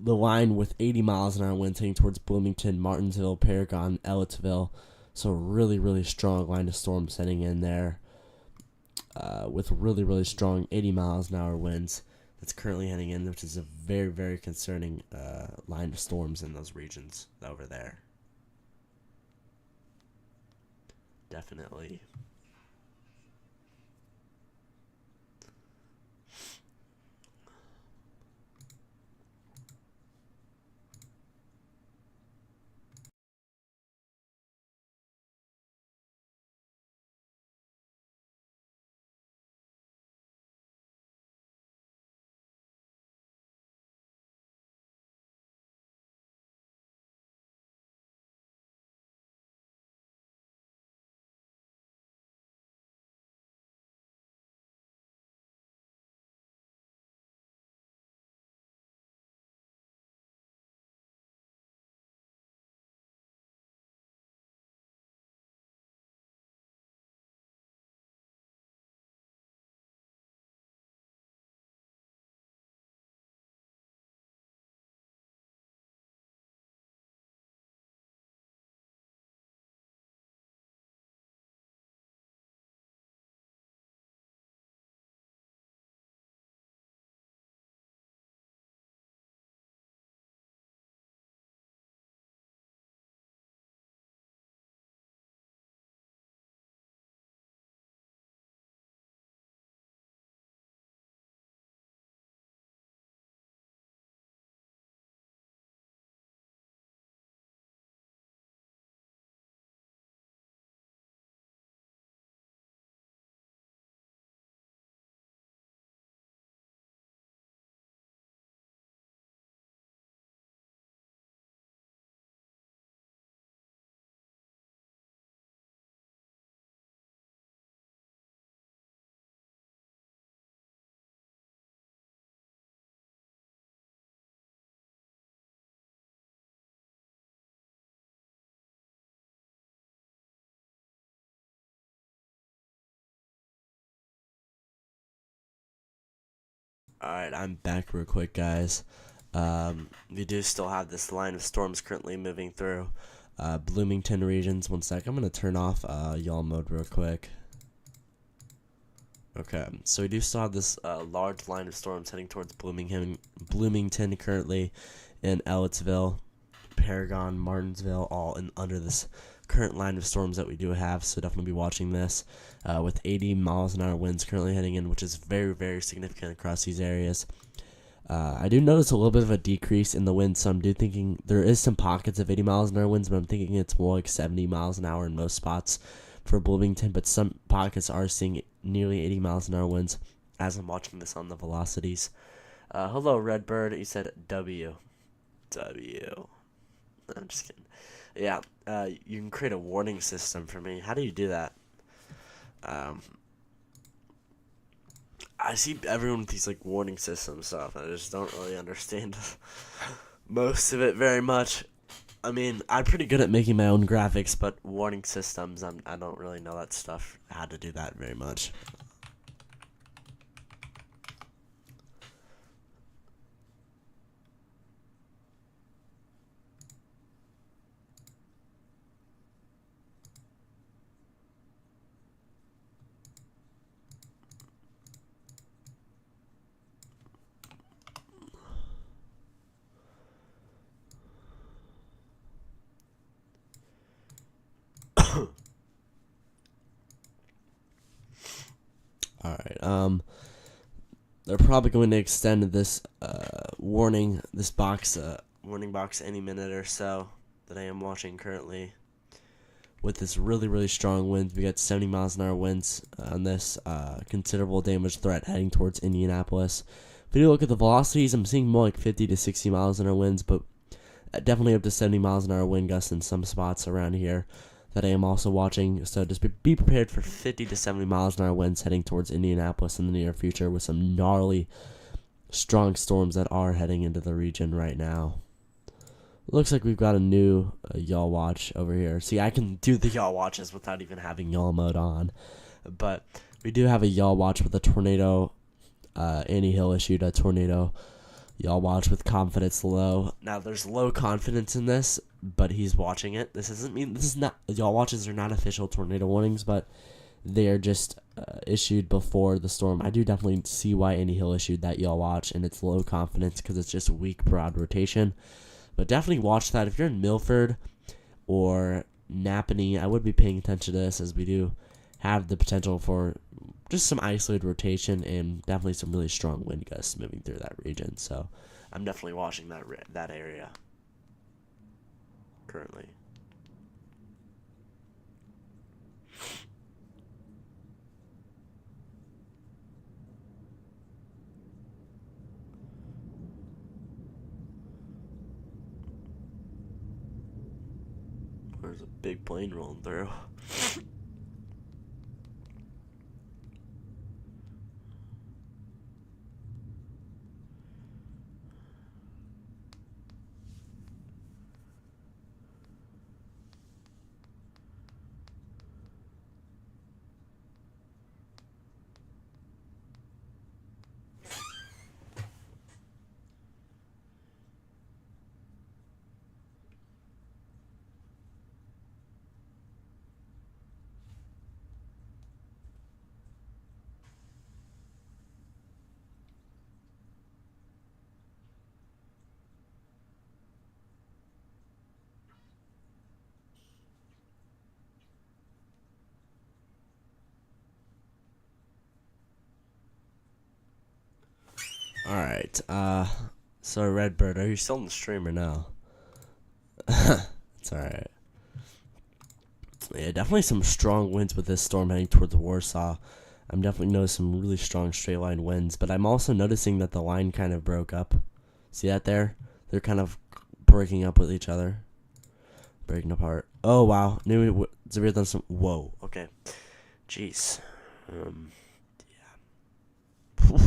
the line with 80 miles an hour winds heading towards Bloomington, Martinsville, Paragon, Ellettsville. So really, really strong line of storms heading in there with really, really strong 80 miles an hour winds that's currently heading in, which is a very, very concerning line of storms in those regions over there. Definitely. Alright, I'm back real quick, guys. We do still have this line of storms currently moving through Bloomington regions. One sec, I'm going to turn off y'all mode real quick. Okay, so we do still have this large line of storms heading towards Bloomington currently, in Ellettsville, Paragon, Martinsville, all under this current line of storms that we do have. So definitely be watching this with 80 miles an hour winds currently heading in, which is very, very significant across these areas. I do notice a little bit of a decrease in the wind, so I'm thinking there is some pockets of 80 miles an hour winds, but I'm thinking it's more like 70 miles an hour in most spots for Bloomington, but some pockets are seeing nearly 80 miles an hour winds as I'm watching this on the velocities. Hello, Redbird. You said W. W. I'm just kidding. Yeah, you can create a warning system for me. How do you do that? I see everyone with these like warning system stuff. I just don't really understand most of it very much. I mean, I'm pretty good at making my own graphics, but warning systems, I don't really know that stuff, how to do that very much. Alright, they're probably going to extend this warning box any minute or so that I am watching currently. With this really, really strong wind, we got 70 miles an hour winds on this considerable damage threat heading towards Indianapolis. If you look at the velocities, I'm seeing more like 50 to 60 miles an hour winds, but definitely up to 70 miles an hour wind gusts in some spots around here that I am also watching. So just be prepared for 50 to 70 miles an hour winds heading towards Indianapolis in the near future with some gnarly, strong storms that are heading into the region right now. Looks like we've got a new y'all watch over here. See, I can do the y'all watches without even having y'all mode on. But we do have a y'all watch with a tornado. Annie Hill issued a tornado Y'all watch with confidence low. Now there's low confidence in this, but he's watching it. This doesn't mean this is not y'all watches are not official tornado warnings, but they are just issued before the storm. I do definitely see why Andy Hill issued that y'all watch, and it's low confidence because it's just weak broad rotation. But definitely watch that if you're in Milford or Napanee. I would be paying attention to this as we do have the potential for just some isolated rotation and definitely some really strong wind gusts moving through that region. So I'm definitely watching that area currently. There's a big plane rolling through. Alright, so Redbird, are you still in the stream or no? It's alright. Yeah, definitely some strong winds with this storm heading towards Warsaw. I'm definitely noticing some really strong straight line winds, but I'm also noticing that the line kind of broke up. See that there? They're kind of breaking up with each other. Breaking apart. Oh, wow. New severe thunderstorm. Whoa. Okay. Jeez. Yeah.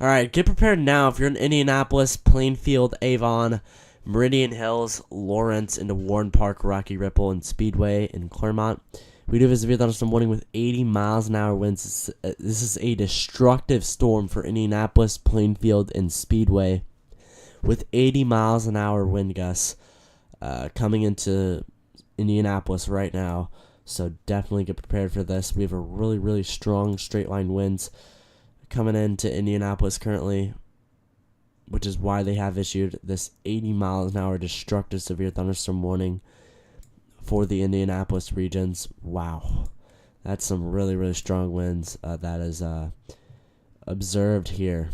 Alright, get prepared now if you're in Indianapolis, Plainfield, Avon, Meridian Hills, Lawrence, into Warren Park, Rocky Ripple, and Speedway in Claremont. We do have a severe thunderstorm warning with 80 miles an hour winds. This is a destructive storm for Indianapolis, Plainfield, and Speedway with 80 miles an hour wind gusts coming into Indianapolis right now. So definitely get prepared for this. We have a really, really strong straight line winds coming into Indianapolis currently, which is why they have issued this 80 miles an hour destructive severe thunderstorm warning for the Indianapolis regions. Wow. That's some really, really strong winds that is observed here.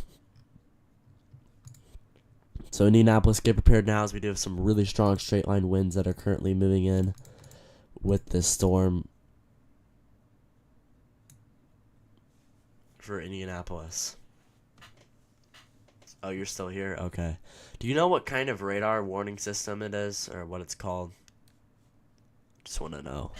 So Indianapolis, get prepared now as we do have some really strong straight line winds that are currently moving in with this storm for Indianapolis. Oh, you're still here? Okay. Do you know what kind of radar warning system it is or what it's called? Just want to know.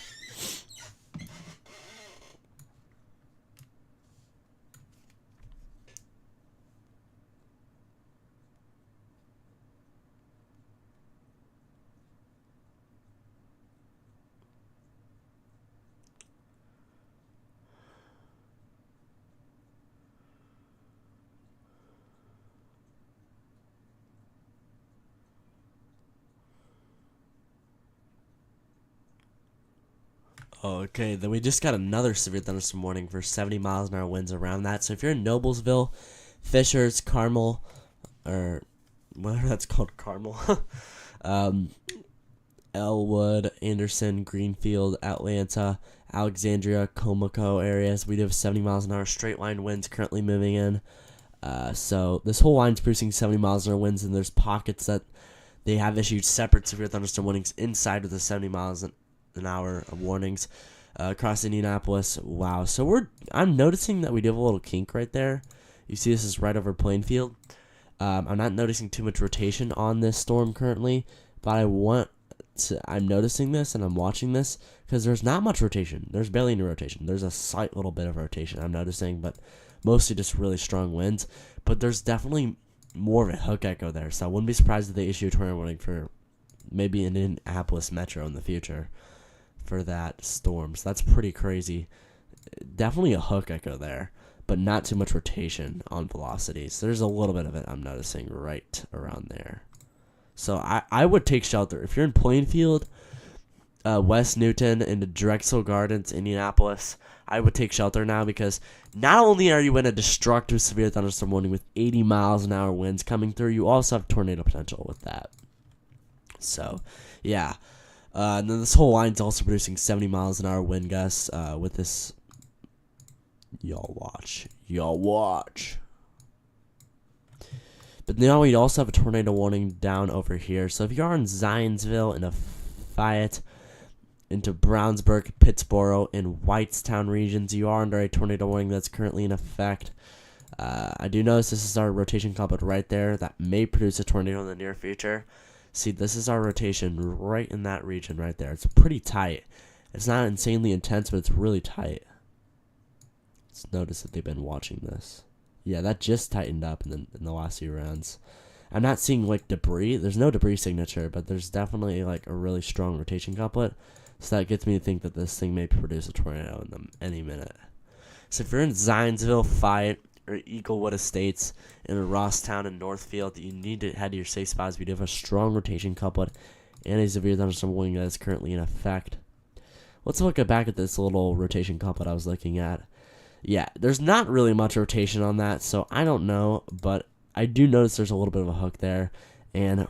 Okay, then we just got another severe thunderstorm warning for 70 miles an hour winds around that. So if you're in Noblesville, Fishers, Carmel, or whatever that's called, Carmel, Elwood, Anderson, Greenfield, Atlanta, Alexandria, Comico areas, we do have 70 miles an hour straight line winds currently moving in. So this whole line's producing 70 miles an hour winds, and there's pockets that they have issued separate severe thunderstorm warnings inside of the 70 miles an hour warnings across Indianapolis. Wow. So I'm noticing that we do have a little kink right there. You see this is right over Plainfield. I'm not noticing too much rotation on this storm currently, but I'm noticing this and I'm watching this because there's not much rotation. There's barely any rotation. There's a slight little bit of rotation I'm noticing, but mostly just really strong winds. But there's definitely more of a hook echo there, so I wouldn't be surprised if they issue a tornado warning for maybe an Indianapolis Metro in the future for that storm. So that's pretty crazy. Definitely a hook echo there. but not too much rotation on velocity. So there's a little bit of it I'm noticing right around there. So I would take shelter. If you're in Plainfield, West Newton, and Drexel Gardens, Indianapolis, I would take shelter now, because not only are you in a destructive severe thunderstorm warning with 80 miles an hour winds coming through, you also have tornado potential with that. So, yeah. And then this whole line's also producing 70 miles an hour wind gusts with this. Y'all watch. Y'all watch. But now we also have a tornado warning down over here. So if you are in Zionsville, in Fayette, into Brownsburg, Pittsboro, and Whitestown regions, you are under a tornado warning that's currently in effect. I do notice this is our rotation complet right there. That may produce a tornado in the near future. See, this is our rotation right in that region right there. It's pretty tight. It's not insanely intense, but it's really tight. Let's notice that they've been watching this. Yeah, that just tightened up in the last few rounds. I'm not seeing, like, debris. There's no debris signature, but there's definitely, like, a really strong rotation couplet. So that gets me to think that this thing may produce a tornado in any minute. So if you're in Zionsville, Fayette, or Eaglewood Estates, in Rosstown and Northfield, you need to head to your safe spots. We do have a strong rotation couplet and a severe thunderstorm warning that is currently in effect. Let's look back at this little rotation couplet I was looking at. Yeah, there's not really much rotation on that, so I don't know, but I do notice there's a little bit of a hook there. And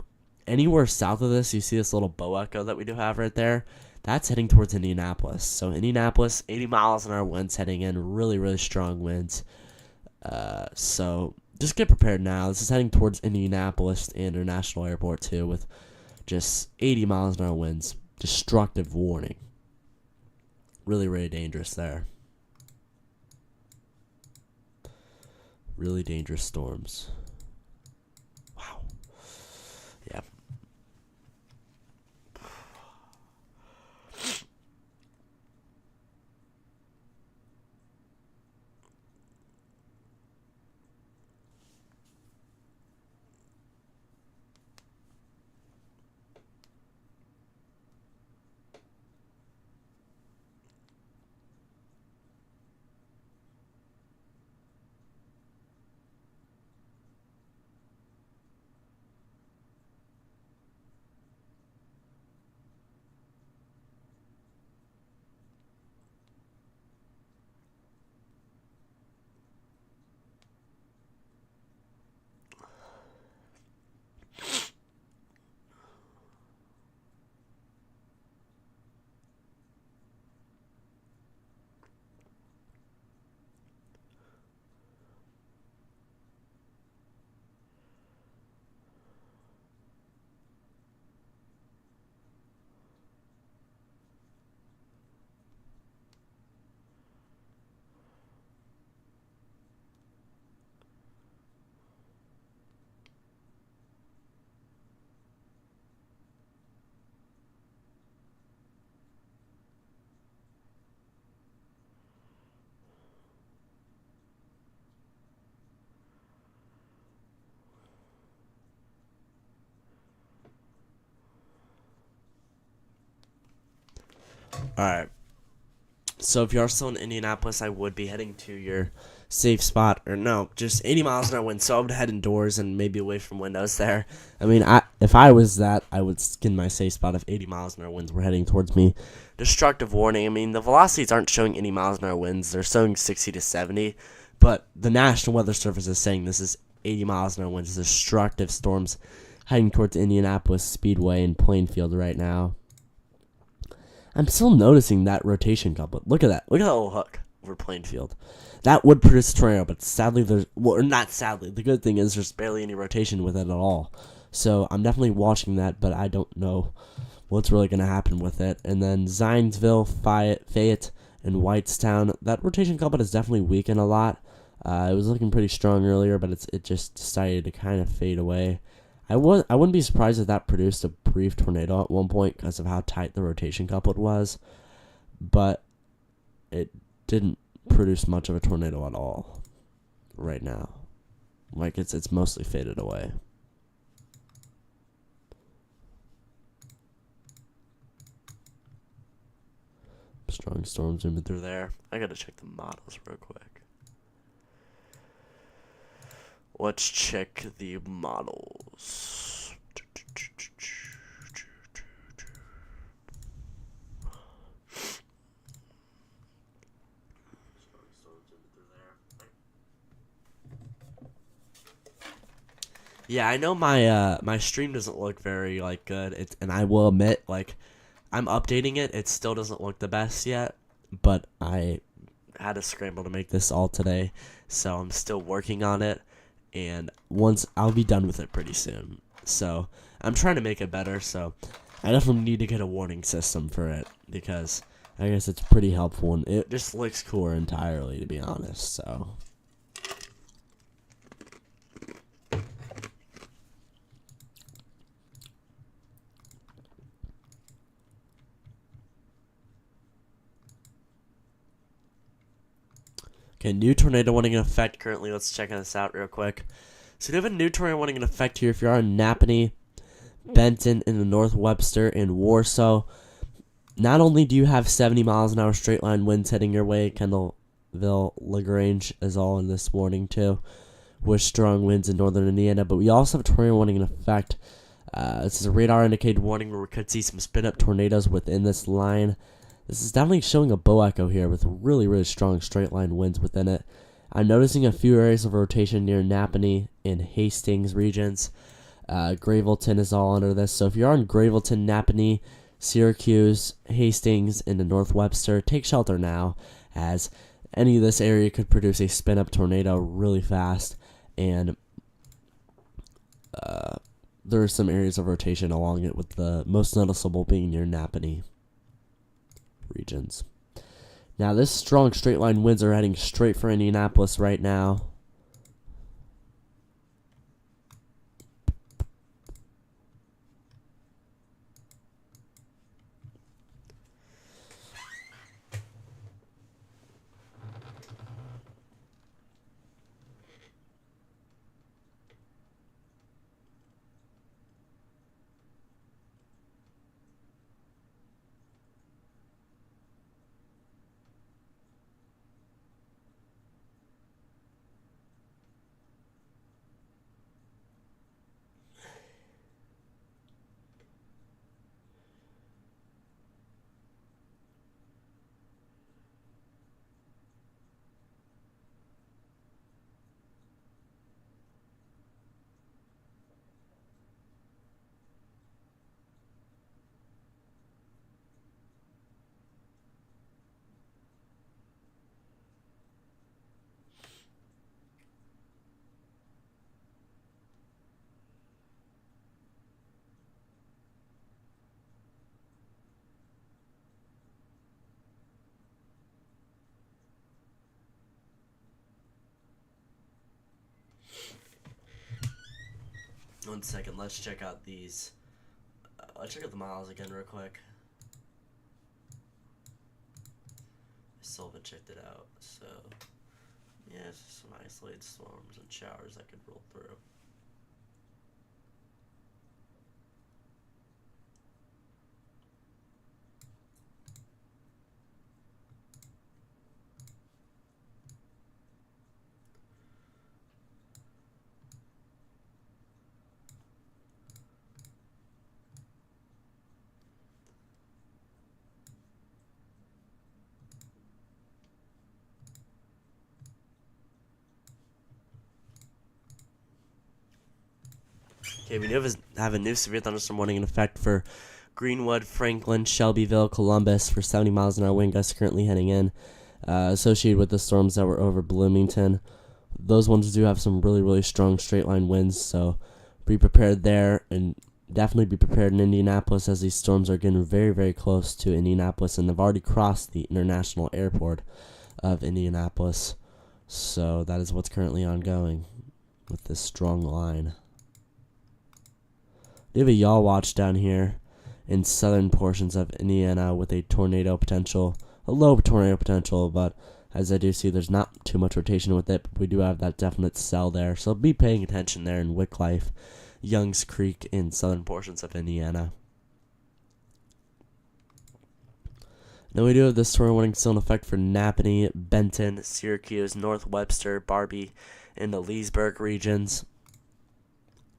anywhere south of this, you see this little bow echo that we do have right there. That's heading towards Indianapolis. So Indianapolis, 80 miles an hour winds heading in, really, really strong winds. So just get prepared now. This is heading towards Indianapolis International Airport too, with just 80 miles an hour winds. Destructive warning. Really, really dangerous there. Really dangerous storms. Wow. Yeah. Alright. So if you are still in Indianapolis, I would be heading to your safe spot. Or no, just 80 miles an hour wind. So I would head indoors and maybe away from windows there. I mean, if I was that, I would skin my safe spot if 80 miles an hour winds were heading towards me. Destructive warning. I mean, the velocities aren't showing 80 miles an hour winds. They're showing 60 to 70. But the National Weather Service is saying this is 80 miles an hour winds. Destructive storms heading towards Indianapolis Speedway and Plainfield right now. I'm still noticing that rotation couplet. Look at that. Look at that little hook over Plainfield. That would produce a tornado, but sadly there's... Well, not sadly. The good thing is there's barely any rotation with it at all. So I'm definitely watching that, but I don't know what's really going to happen with it. And then Zionsville, Fayette, and Whitestown. That rotation couplet is definitely weakened a lot. It was looking pretty strong earlier, but it just decided to kind of fade away. I wouldn't be surprised if that produced a brief tornado at one point because of how tight the rotation couplet was, but it didn't produce much of a tornado at all right now. Like it's mostly faded away. Strong storms moving through there. I gotta check the models real quick. Let's check the models. Yeah, I know my stream doesn't look very like good. And I will admit, like, I'm updating it. It still doesn't look the best yet, but I had to scramble to make this all today, so I'm still working on it. And once I'll be done with it pretty soon. So I'm trying to make it better. So I definitely need to get a warning system for it because I guess it's pretty helpful and it just looks cooler entirely, to be honest. So. Okay, new tornado warning in effect currently. Let's check this out real quick. So we have a new tornado warning in effect here if you are in Napanee, Benton, in the North Webster, and Warsaw. Not only do you have 70 miles an hour straight line winds heading your way, Kendallville, LaGrange is all in this warning too, with strong winds in northern Indiana, but we also have a tornado warning in effect. This is a radar indicated warning where we could see some spin up tornadoes within this line. This is definitely showing a bow echo here with really, really strong straight line winds within it. I'm noticing a few areas of rotation near Napanee and Hastings regions. Gravelton is all under this. So if you're on Gravelton, Napanee, Syracuse, Hastings, and the North Webster, take shelter now, as any of this area could produce a spin-up tornado really fast. And there are some areas of rotation along it, with the most noticeable being near Napanee regions. Now, this strong straight line winds are heading straight for Indianapolis right now. One second, let's check out these. Let's check out the miles again real quick. I still haven't checked it out, so yeah, it's just some isolated storms and showers that could roll through. Okay, we have a new severe thunderstorm warning in effect for Greenwood, Franklin, Shelbyville, Columbus for 70 miles an hour wind gusts currently heading in, associated with the storms that were over Bloomington. Those ones do have some really, really strong straight line winds, so be prepared there, and definitely be prepared in Indianapolis, as these storms are getting very, very close to Indianapolis, and they've already crossed the international airport of Indianapolis. So that is what's currently ongoing with this strong line. We have a yaw watch down here in southern portions of Indiana with a tornado potential, a low tornado potential, but as I do see, there's not too much rotation with it, but we do have that definite cell there, so be paying attention there in Wycliffe, Youngs Creek, in southern portions of Indiana. Now we do have this tornado warning still in effect for Napanee, Benton, Syracuse, North Webster, Barbie, in the Leesburg regions.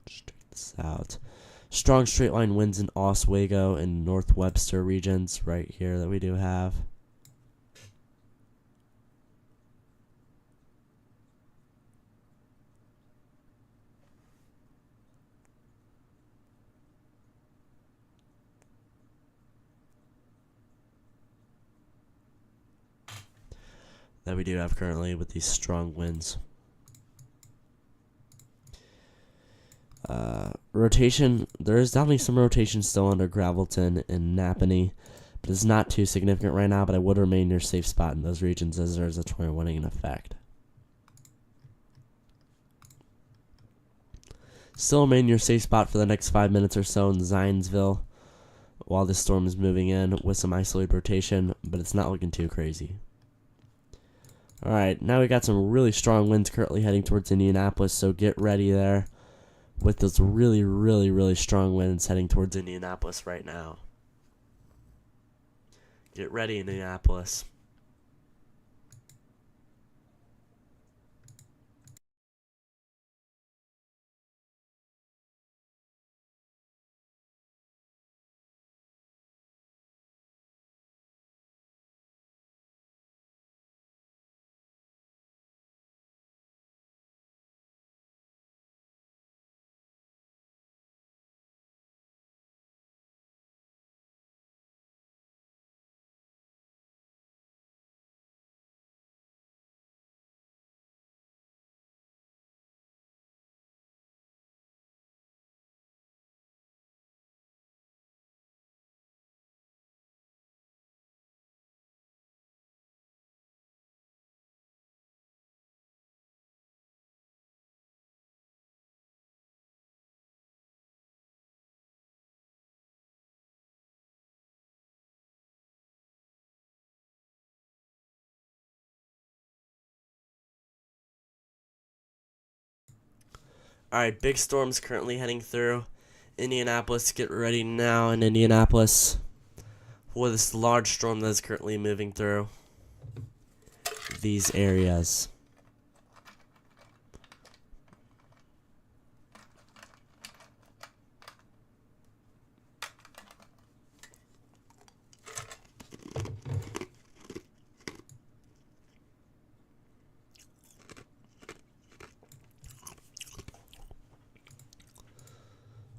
Check this out. Strong straight line winds in Oswego and North Webster regions right here that we do have. That we do have currently with these strong winds. Rotation, there is definitely some rotation still under Gravelton and Napanee, but it's not too significant right now, but I would remain your safe spot in those regions as there is a tornado warning in effect. Still remain your safe spot for the next 5 minutes or so in Zionsville while this storm is moving in with some isolated rotation, but it's not looking too crazy. Alright, now we got some really strong winds currently heading towards Indianapolis, so get ready there with those really strong winds heading towards Indianapolis right now. Get ready, Indianapolis. Alright, big storms currently heading through Indianapolis. Get ready now in Indianapolis for this large storm that is currently moving through these areas.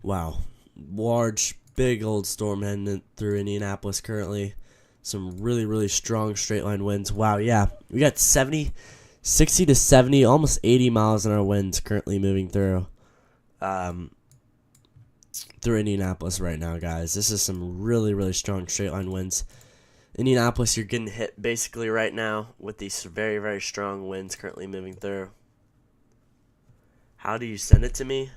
Wow. Large, big old storm heading through Indianapolis currently. Some really strong straight line winds. Wow, yeah. We got 60 to 70, almost 80 miles an hour winds currently moving through Indianapolis right now, guys. This is some really strong straight line winds. Indianapolis, you're getting hit basically right now with these very strong winds currently moving through. How do you send it to me?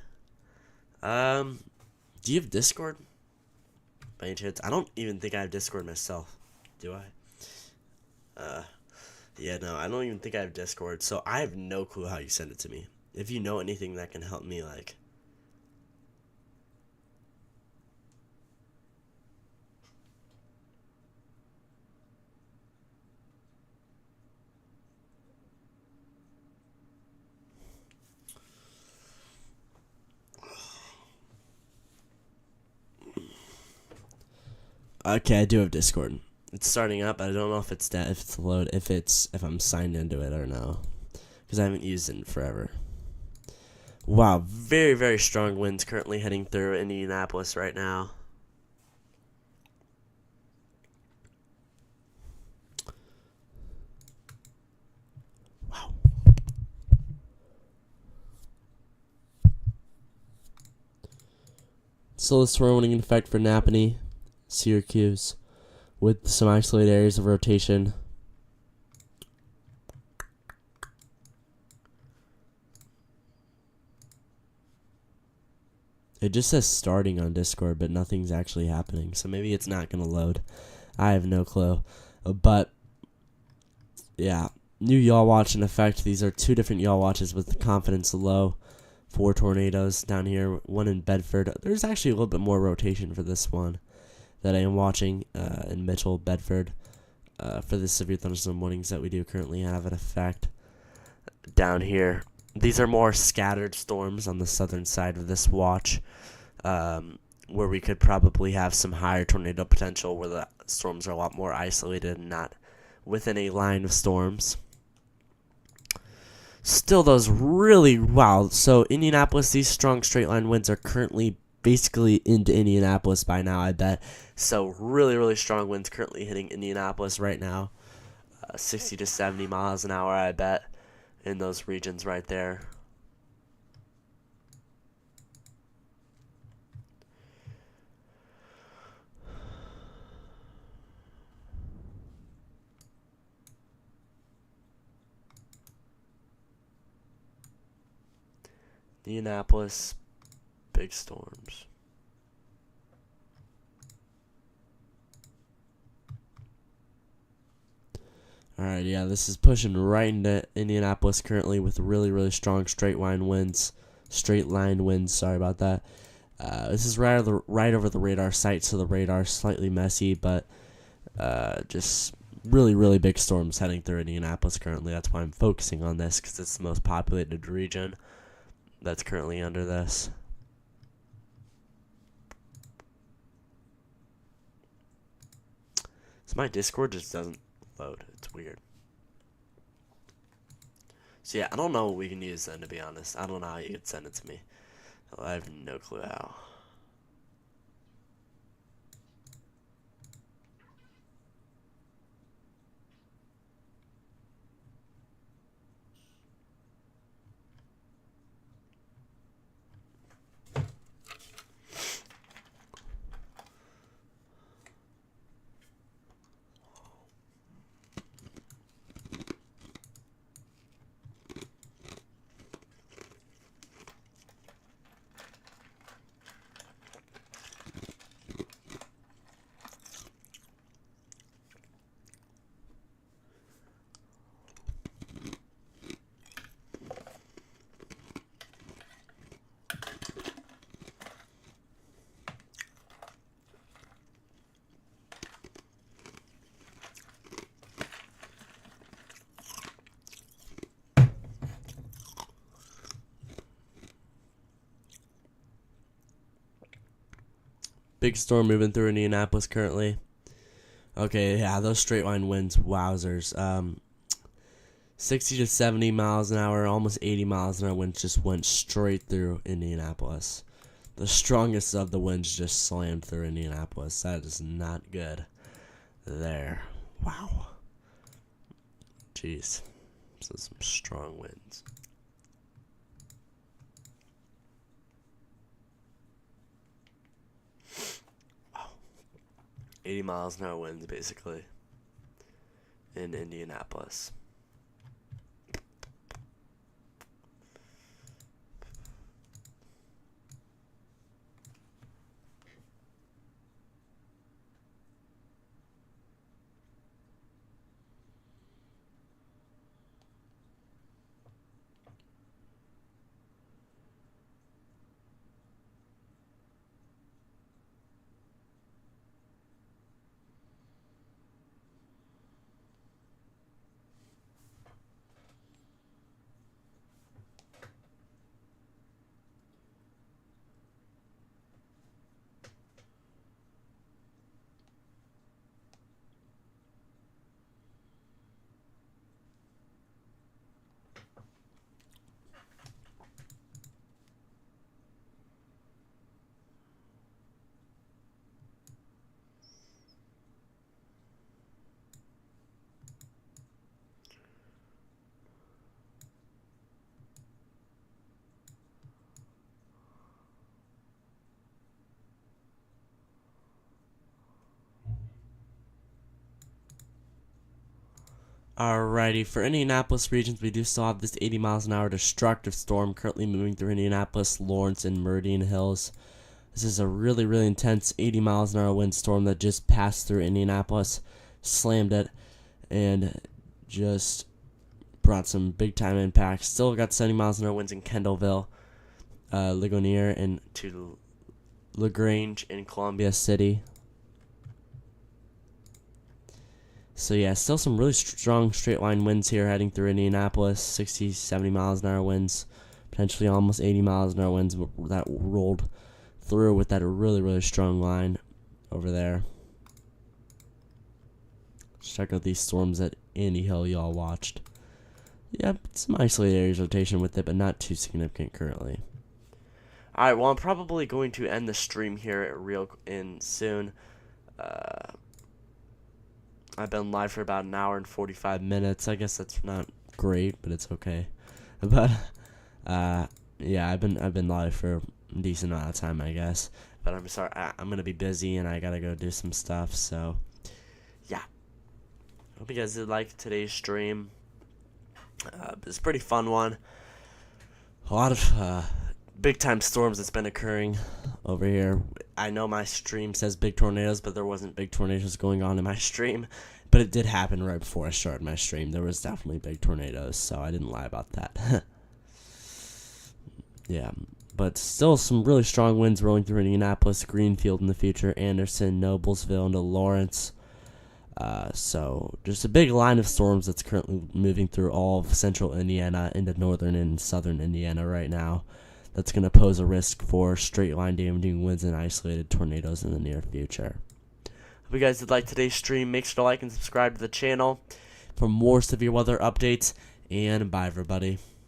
Do you have Discord? By any chance? I don't even think I have Discord myself. Do I? Yeah, no, I don't even think I have Discord, so I have no clue how you send it to me. If you know anything that can help me, like... Okay, I do have Discord. It's starting up. I don't know if it's if I'm signed into it or no, because I haven't used it in forever. Wow, very strong winds currently heading through Indianapolis right now. Wow. So this warning in effect for Napanee, Syracuse, with some isolated areas of rotation. It just says starting on Discord, but nothing's actually happening, so maybe it's not going to load. I have no clue. But, yeah, new yaw watch in effect. These are two different yaw watches with confidence low. 4 tornadoes down here, one in Bedford. There's actually a little bit more rotation for this one that I am watching in Mitchell, Bedford, for the severe thunderstorm warnings that we do currently have in effect down here These are more scattered storms on the southern side of this watch, where we could probably have some higher tornado potential, where the storms are a lot more isolated and not within a line of storms. Still, those really wow. So Indianapolis, these strong straight line winds are currently basically into Indianapolis by now, I bet. So really strong winds currently hitting Indianapolis right now, 60 to 70 miles an hour, I bet, in those regions right there. Indianapolis, big storms. Alright, yeah, this is pushing right into Indianapolis currently with really strong straight line winds. Sorry about that. This is right over the radar site, so the radar's slightly messy, but just really big storms heading through Indianapolis currently. That's why I'm focusing on this, because it's the most populated region that's currently under this. So my Discord just doesn't load. It's weird. So yeah, I don't know what we can use then, to be honest. I don't know how you could send it to me. I have no clue how. Big storm moving through Indianapolis currently. Okay, yeah, those straight line winds, wowzers. 60 to 70 miles an hour, almost 80 miles an hour winds just went straight through Indianapolis. The strongest of the winds just slammed through Indianapolis. That is not good there. Wow. Jeez. So some strong winds. 80 miles an hour winds, basically, in Indianapolis. Alrighty, for Indianapolis regions, we do still have this 80 miles an hour destructive storm currently moving through Indianapolis, Lawrence, and Meridian Hills. This is a really intense 80 miles an hour wind storm that just passed through Indianapolis, slammed it, and just brought some big time impacts. Still got 70 miles an hour winds in Kendallville, Ligonier, and to LaGrange in Columbia City. So yeah, still some really strong straight line winds here heading through Indianapolis. 60, 70 miles an hour winds, potentially almost 80 miles an hour winds that rolled through with that really, really strong line over there. Let's check out these storms at Andy Hill y'all watched. Yep, some isolated areas of rotation with it, but not too significant currently. Alright, well, I'm probably going to end the stream here soon. I've been live for about an hour and 45 minutes. I guess that's not great, but it's okay. But yeah, I've been live for a decent amount of time, I guess. But I'm sorry, I'm gonna be busy and I gotta go do some stuff. So yeah, hope you guys did like today's stream. It's a pretty fun one. A lot of big time storms that's been occurring over here. I know my stream says big tornadoes, but there wasn't big tornadoes going on in my stream. But it did happen right before I started my stream. There was definitely big tornadoes, so I didn't lie about that. Yeah, but still some really strong winds rolling through Indianapolis, Greenfield in the future, Anderson, Noblesville into Lawrence. So just a big line of storms that's currently moving through all of central Indiana into northern and southern Indiana right now. That's going to pose a risk for straight line damaging winds and isolated tornadoes in the near future. Hope you guys did like today's stream. Make sure to like and subscribe to the channel for more severe weather updates. And bye, everybody.